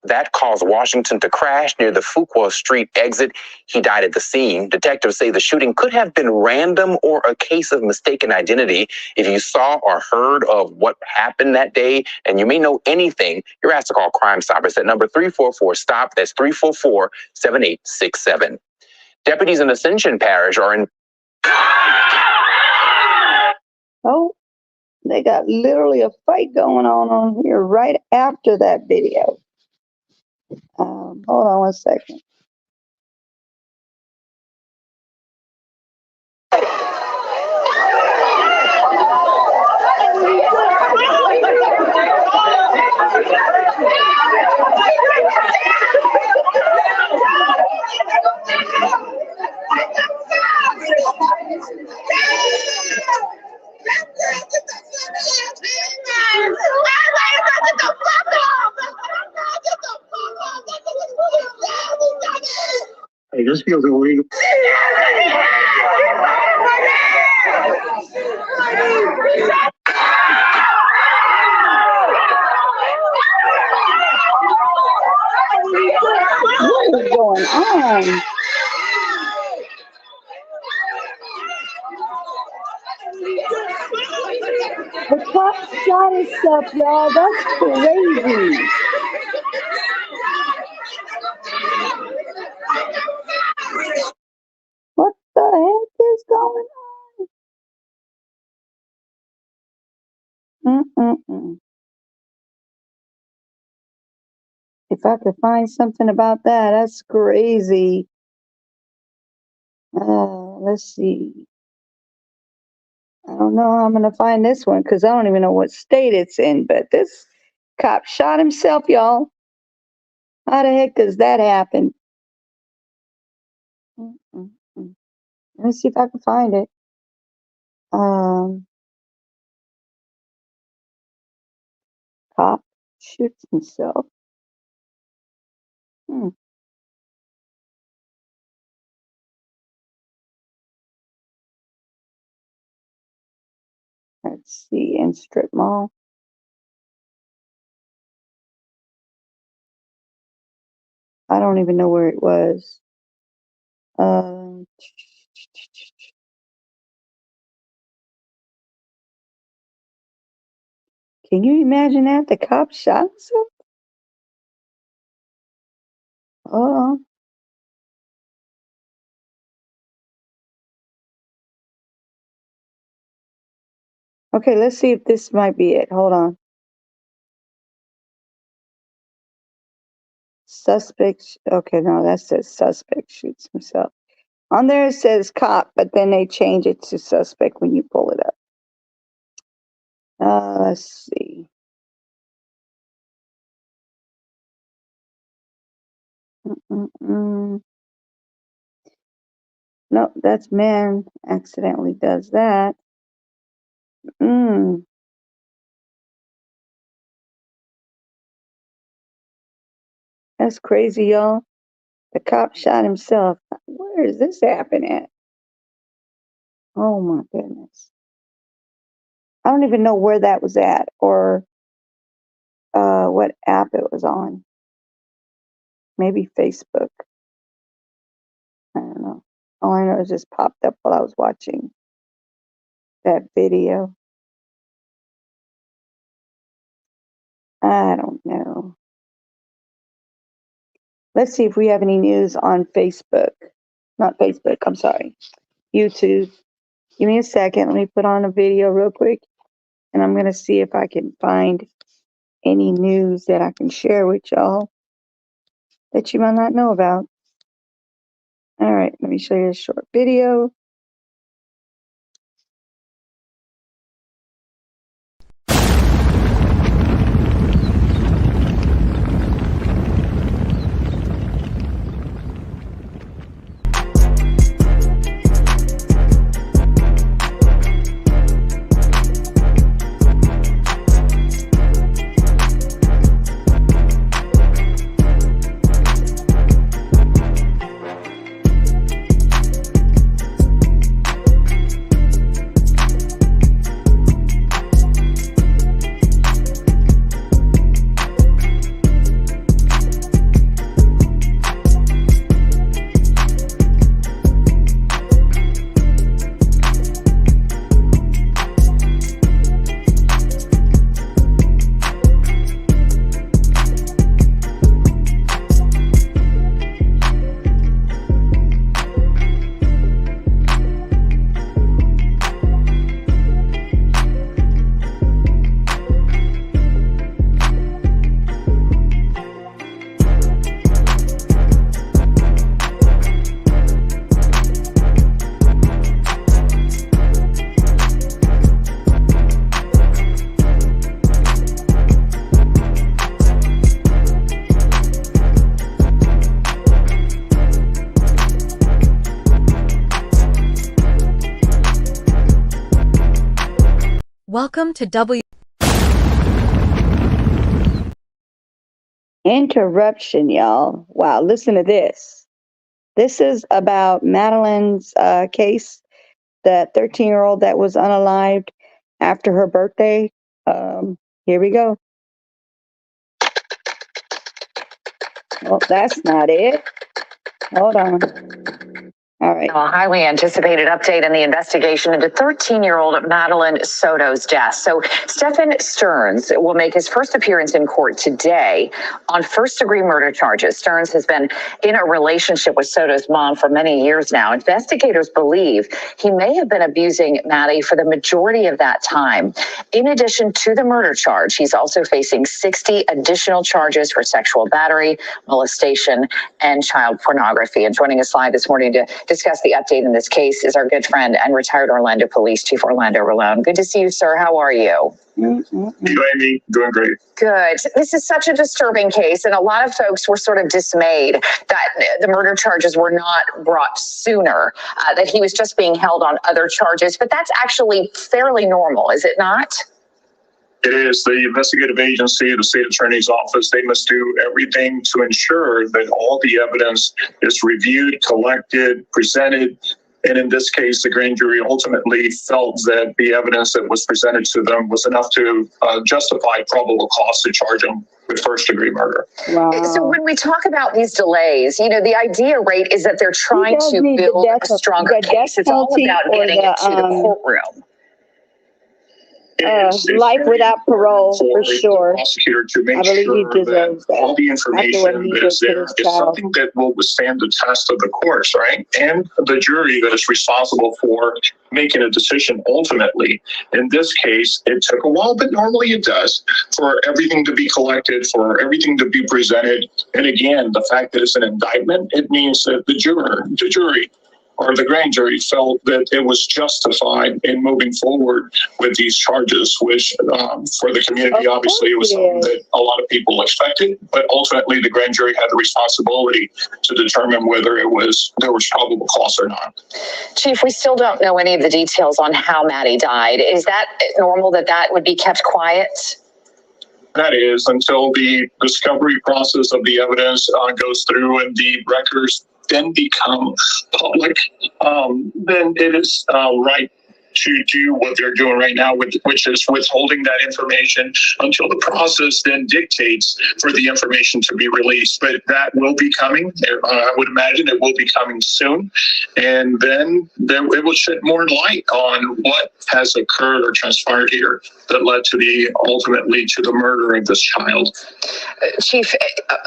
That caused Washington to crash near the Fuqua Street exit. He died at the scene. Detectives say the shooting could have been random or a case of mistaken identity. If you saw or heard of what happened that day and you may know anything, you're asked to call Crime Stoppers at number 344-STOP. That's 344-7867. Deputies in Ascension Parish are in... Oh, they got literally a fight going on here right after that video. Hold on one second. Hey, this feels illegal. What is going on? The cop shot himself, y'all. That's crazy. What the heck is going on? If I could find something about that, that's crazy. Let's see. I don't know how I'm going to find this one because I don't even know what state it's in, but this cop shot himself, y'all. How the heck does that happen? Let me see if I can find it. Cop shoots himself. Let's see, in strip mall. I don't even know where it was. Can you imagine that? The cop shot himself? Hold on. Okay, let's see if this might be it. Hold on. Suspect. Okay, no, that says suspect shoots himself. On there it says cop, but then they change it to suspect when you pull it up. Let's see. Mm-mm-mm. No, that's man accidentally does that. Mm. That's crazy, y'all. The cop shot himself. Where is this happen at? Oh my goodness. I don't even know where that was at or what app it was on. Maybe Facebook. I don't know. All I know is it just popped up while I was watching that video. I don't know. Let's see if we have any news on Facebook. Not Facebook, I'm sorry. YouTube. Give me a second. Let me put on a video real quick. And I'm going to see if I can find any news that I can share with y'all that you might not know about. All right, let me show you a short video. Welcome to W. Interruption, y'all. Wow, listen to this. This is about Madeline's case, that 13-year-old that was unalived after her birthday. Here we go. Well, that's not it. Hold on. All right. A highly anticipated update in the investigation into 13-year-old Madeline Soto's death. So Stephen Stearns will make his first appearance in court today on first-degree murder charges. Stearns has been in a relationship with Soto's mom for many years now. Investigators believe he may have been abusing Maddie for the majority of that time. In addition to the murder charge, he's also facing 60 additional charges for sexual battery, molestation, and child pornography. And joining us live this morning to discuss the update in this case is our good friend and retired Orlando Police Chief Orlando Rolone. Good to see you, sir. How are you? You, Amy, doing great. Good. This is such a disturbing case, and a lot of folks were sort of dismayed that the murder charges were not brought sooner, that he was just being held on other charges. But that's actually fairly normal, is it not? It is. The investigative agency, the state attorney's office, they must do everything to ensure that all the evidence is reviewed, collected, presented. And in this case, the grand jury ultimately felt that the evidence that was presented to them was enough to justify probable cause to charge him with first-degree murder. Wow. So when we talk about these delays, you know, the idea, right, is that they're trying to build a stronger case. It's all about getting it to the courtroom. Life without parole, for sure. Prosecutor to make I believe sure he deserves that all the after information what he that did is to there his is child. something that will withstand the test of the courts, right? And the jury that is responsible for making a decision ultimately. In this case, it took a while, but normally it does, for everything to be collected, for everything to be presented. And again, the fact that it's an indictment, it means that the jury or the grand jury felt that it was justified in moving forward with these charges, which for the community, obviously, it was something that a lot of people expected. But ultimately, the grand jury had the responsibility to determine whether there was probable cause or not. Chief, we still don't know any of the details on how Maddie died. Is that normal that would be kept quiet? That is, until the discovery process of the evidence goes through and the records then become public, then it is right to do what they're doing right now, which is withholding that information until the process then dictates for the information to be released. But that will be coming. I would imagine it will be coming soon. And then it will shed more light on what has occurred or transpired here that led to ultimately to the murder of this child. Chief,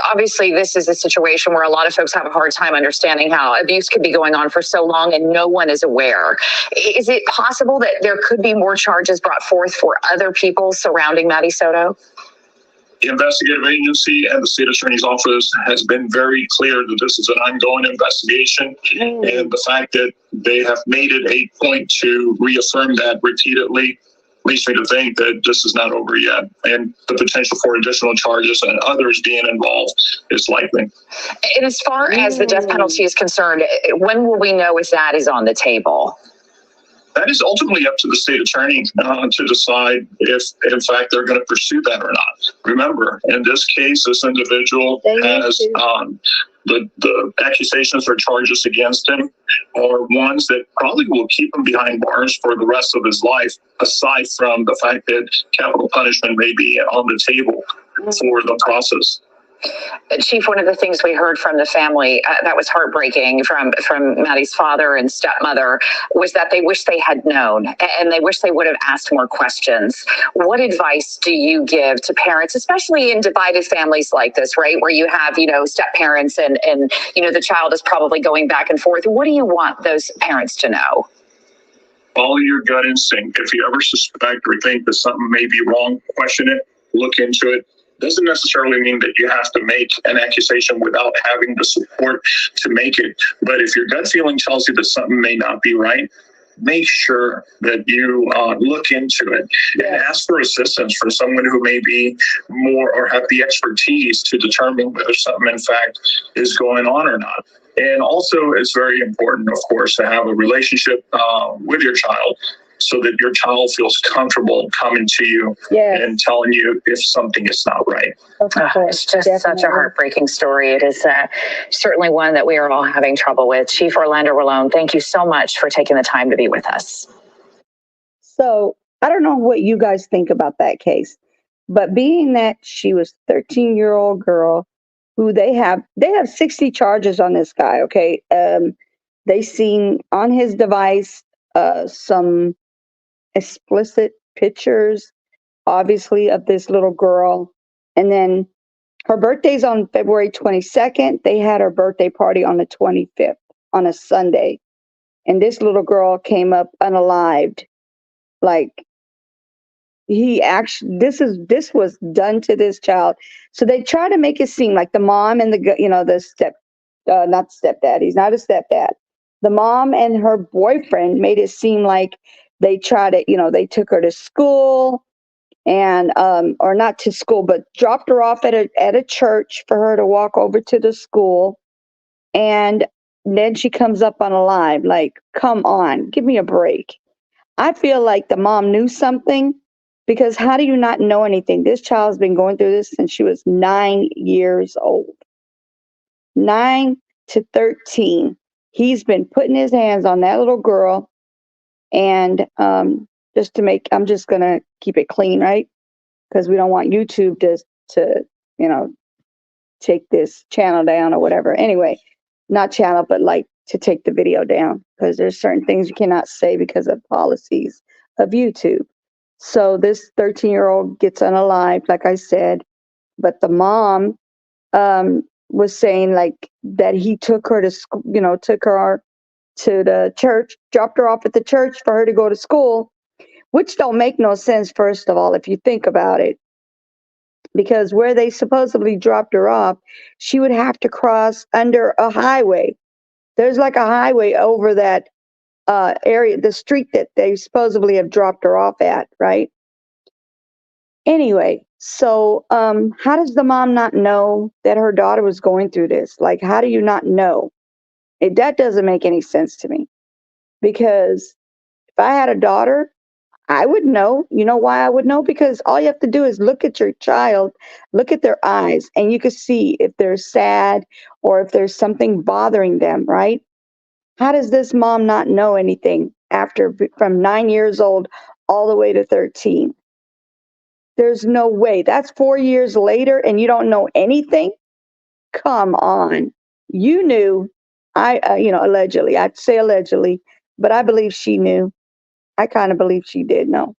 obviously this is a situation where a lot of folks have a hard time understanding how abuse could be going on for so long and no one is aware. Is it possible that there could be more charges brought forth for other people surrounding Maddie Soto? The investigative agency and the state attorney's office has been very clear that this is an ongoing investigation, and the fact that they have made it a point to reaffirm that repeatedly leads me to think that this is not over yet, and the potential for additional charges and others being involved is likely. And as far as the death penalty is concerned, when will we know if that is on the table? That is ultimately up to the state attorney to decide if, in fact, they're going to pursue that or not. Remember, in this case, this individual has the accusations or charges against him are ones that probably will keep him behind bars for the rest of his life, aside from the fact that capital punishment may be on the table for the process. Chief, one of the things we heard from the family that was heartbreaking from Maddie's father and stepmother was that they wish they had known and they wish they would have asked more questions. What advice do you give to parents, especially in divided families like this, right? Where you have, step parents and the child is probably going back and forth. What do you want those parents to know? Follow your gut instinct. If you ever suspect or think that something may be wrong, question it, look into it. Doesn't necessarily mean that you have to make an accusation without having the support to make it. But if your gut feeling tells you that something may not be right, make sure that you look into it and ask for assistance from someone who may be more or have the expertise to determine whether something in fact is going on or not. And also it's very important, of course, to have a relationship with your child, so that your child feels comfortable coming to you and telling you if something is not right. It's just such a heartbreaking story. It is certainly one that we are all having trouble with. Chief Orlando Rolón, thank you so much for taking the time to be with us. So I don't know what you guys think about that case, but being that she was a 13-year-old girl who they have 60 charges on this guy. Okay. They seen on his device some explicit pictures, obviously, of this little girl. And then her birthday's on February 22nd. They had her birthday party on the 25th on a Sunday. And this little girl came up unalived. Like, this was done to this child. So they try to make it seem like the mom and not stepdad. He's not a stepdad. The mom and her boyfriend made it seem like they tried to, they took her to school and, or not to school, but dropped her off at a church for her to walk over to the school. And then she comes up unalive. Like, come on, give me a break. I feel like the mom knew something, because how do you not know anything? This child's been going through this since she was 9 years old. 9 to 13. He's been putting his hands on that little girl. And I'm just going to keep it clean, right? Because we don't want YouTube to take this channel down or whatever. Anyway, not channel, but like to take the video down, because there's certain things you cannot say because of policies of YouTube. So this 13-year-old gets unalived, like I said, but the mom was saying like that he took her to school, took her to the church, dropped her off at the church for her to go to school, which don't make no sense, first of all, if you think about it. Because where they supposedly dropped her off, she would have to cross under a highway. There's like a highway over that area, the street that they supposedly have dropped her off at, right? Anyway, so how does the mom not know that her daughter was going through this? Like, how do you not know? That doesn't make any sense to me. Because if I had a daughter, I would know. You know why I would know? Because all you have to do is look at your child, look at their eyes, and you can see if they're sad or if there's something bothering them, right? How does this mom not know anything from 9 years old all the way to 13? There's no way. That's 4 years later and you don't know anything? Come on. You knew. Allegedly. I'd say allegedly, but I believe she knew. I kind of believe she did know.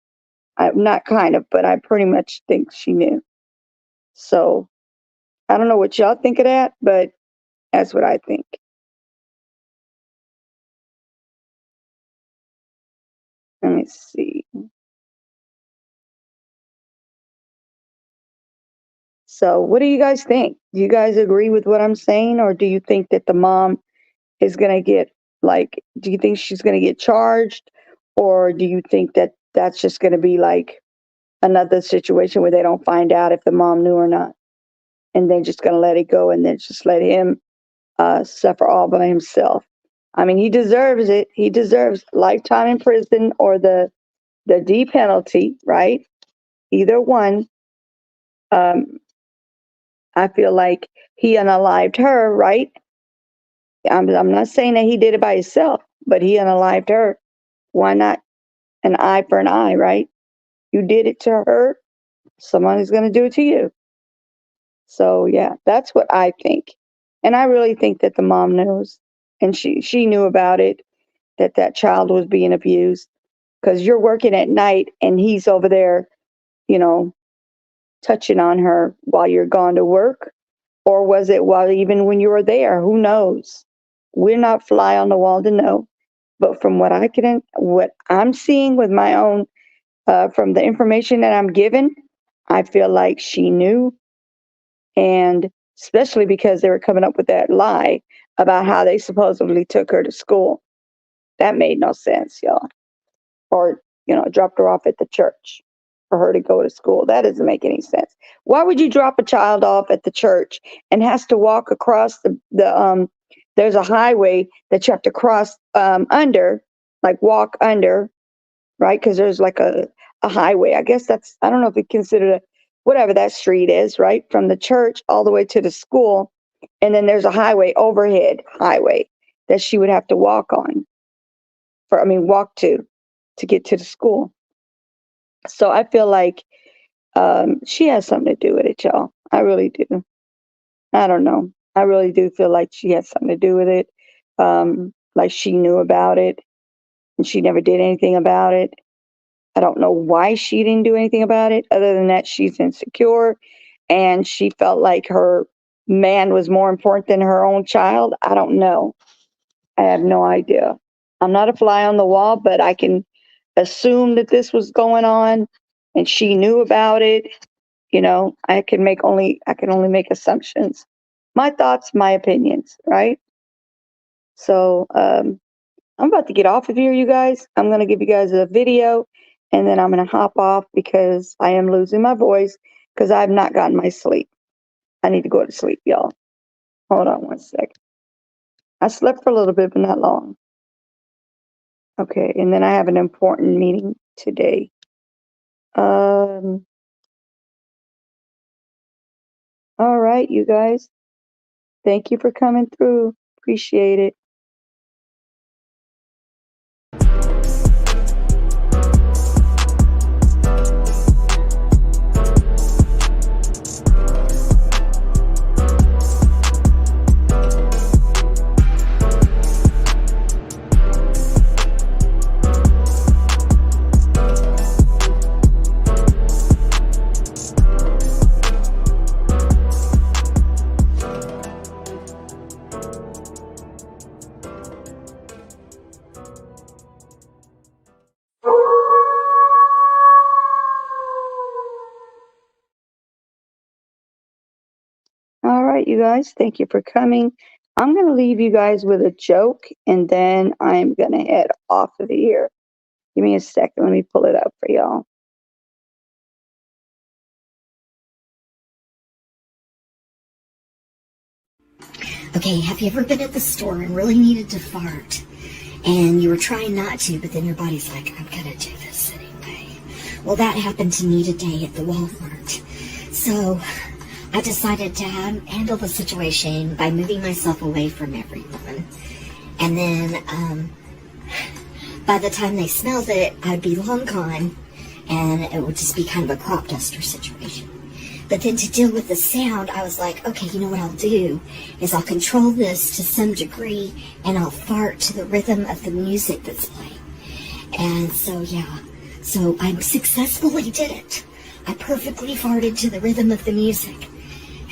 I'm not kind of, but I pretty much think she knew. So I don't know what y'all think of that, but that's what I think. Let me see. So what do you guys think? Do you guys agree with what I'm saying? Or do you think that the mom is going to get, like, do you think she's going to get charged? Or do you think that that's just going to be like another situation where they don't find out if the mom knew or not? And they're just going to let it go and then just let him suffer all by himself. I mean, he deserves it. He deserves lifetime in prison or the D penalty, right? Either one. I feel like he unalived her, right? I'm not saying that he did it by himself, but he unalived her. Why not an eye for an eye, right? You did it to her, somebody's going to do it to you. So yeah, that's what I think. And I really think that the mom knows, and she knew about it, that child was being abused, because you're working at night and he's over there, you know, touching on her while you're gone to work. Or was it while even when you were there? Who knows? We're not fly on the wall to know. But from what I'm seeing with my own, from the information that I'm given, I feel like she knew. And especially because they were coming up with that lie about how they supposedly took her to school. That made no sense, y'all. Or, dropped her off at the church for her to go to school. That doesn't make any sense. Why would you drop a child off at the church and has to walk across there's a highway that you have to cross under, like walk under, right? Because there's like a highway. I guess I don't know if it's considered whatever that street is, right? From the church all the way to the school. And then there's a highway, overhead highway, that she would have to walk to get to the school. So I feel like she has something to do with it, y'all. I really do. I don't know. I really do feel like she has something to do with it. Like she knew about it and she never did anything about it. I don't know why she didn't do anything about it, other than that she's insecure and she felt like her man was more important than her own child. I don't know. I have no idea. I'm not a fly on the wall, but I can assume that this was going on and she knew about it. I can only make assumptions. My thoughts, my opinions, right? So I'm about to get off of here, you guys. I'm going to give you guys a video and then I'm going to hop off because I am losing my voice because I've not gotten my sleep. I need to go to sleep, y'all. Hold on one second. I slept for a little bit, but not long. Okay, and then I have an important meeting today. All right, you guys. Thank you for coming through. Appreciate it. All right, you guys. Thank you for coming. I'm going to leave you guys with a joke, and then I'm going to head off of here. Give me a second. Let me pull it up for y'all. Okay, have you ever been at the store and really needed to fart? And you were trying not to, but then your body's like, I'm gonna do this anyway. Well, that happened to me today at the Walmart. So I decided to handle the situation by moving myself away from everyone. And then by the time they smelled it, I'd be long gone, and it would just be kind of a crop duster situation. But then to deal with the sound, I was like, okay, you know what I'll do is I'll control this to some degree, and I'll fart to the rhythm of the music that's playing. And so, yeah, so I successfully did it. I perfectly farted to the rhythm of the music.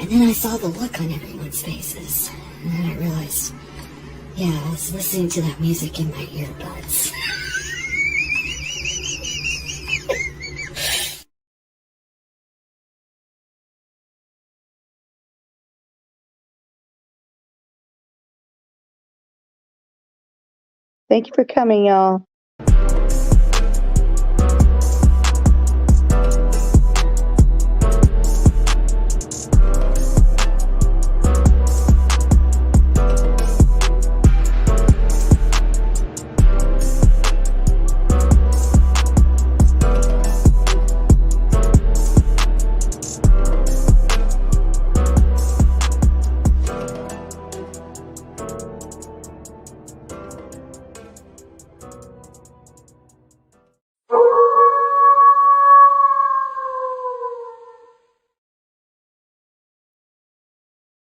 And then I saw the look on everyone's faces. And then I realized, yeah, I was listening to that music in my earbuds. Thank you for coming, y'all.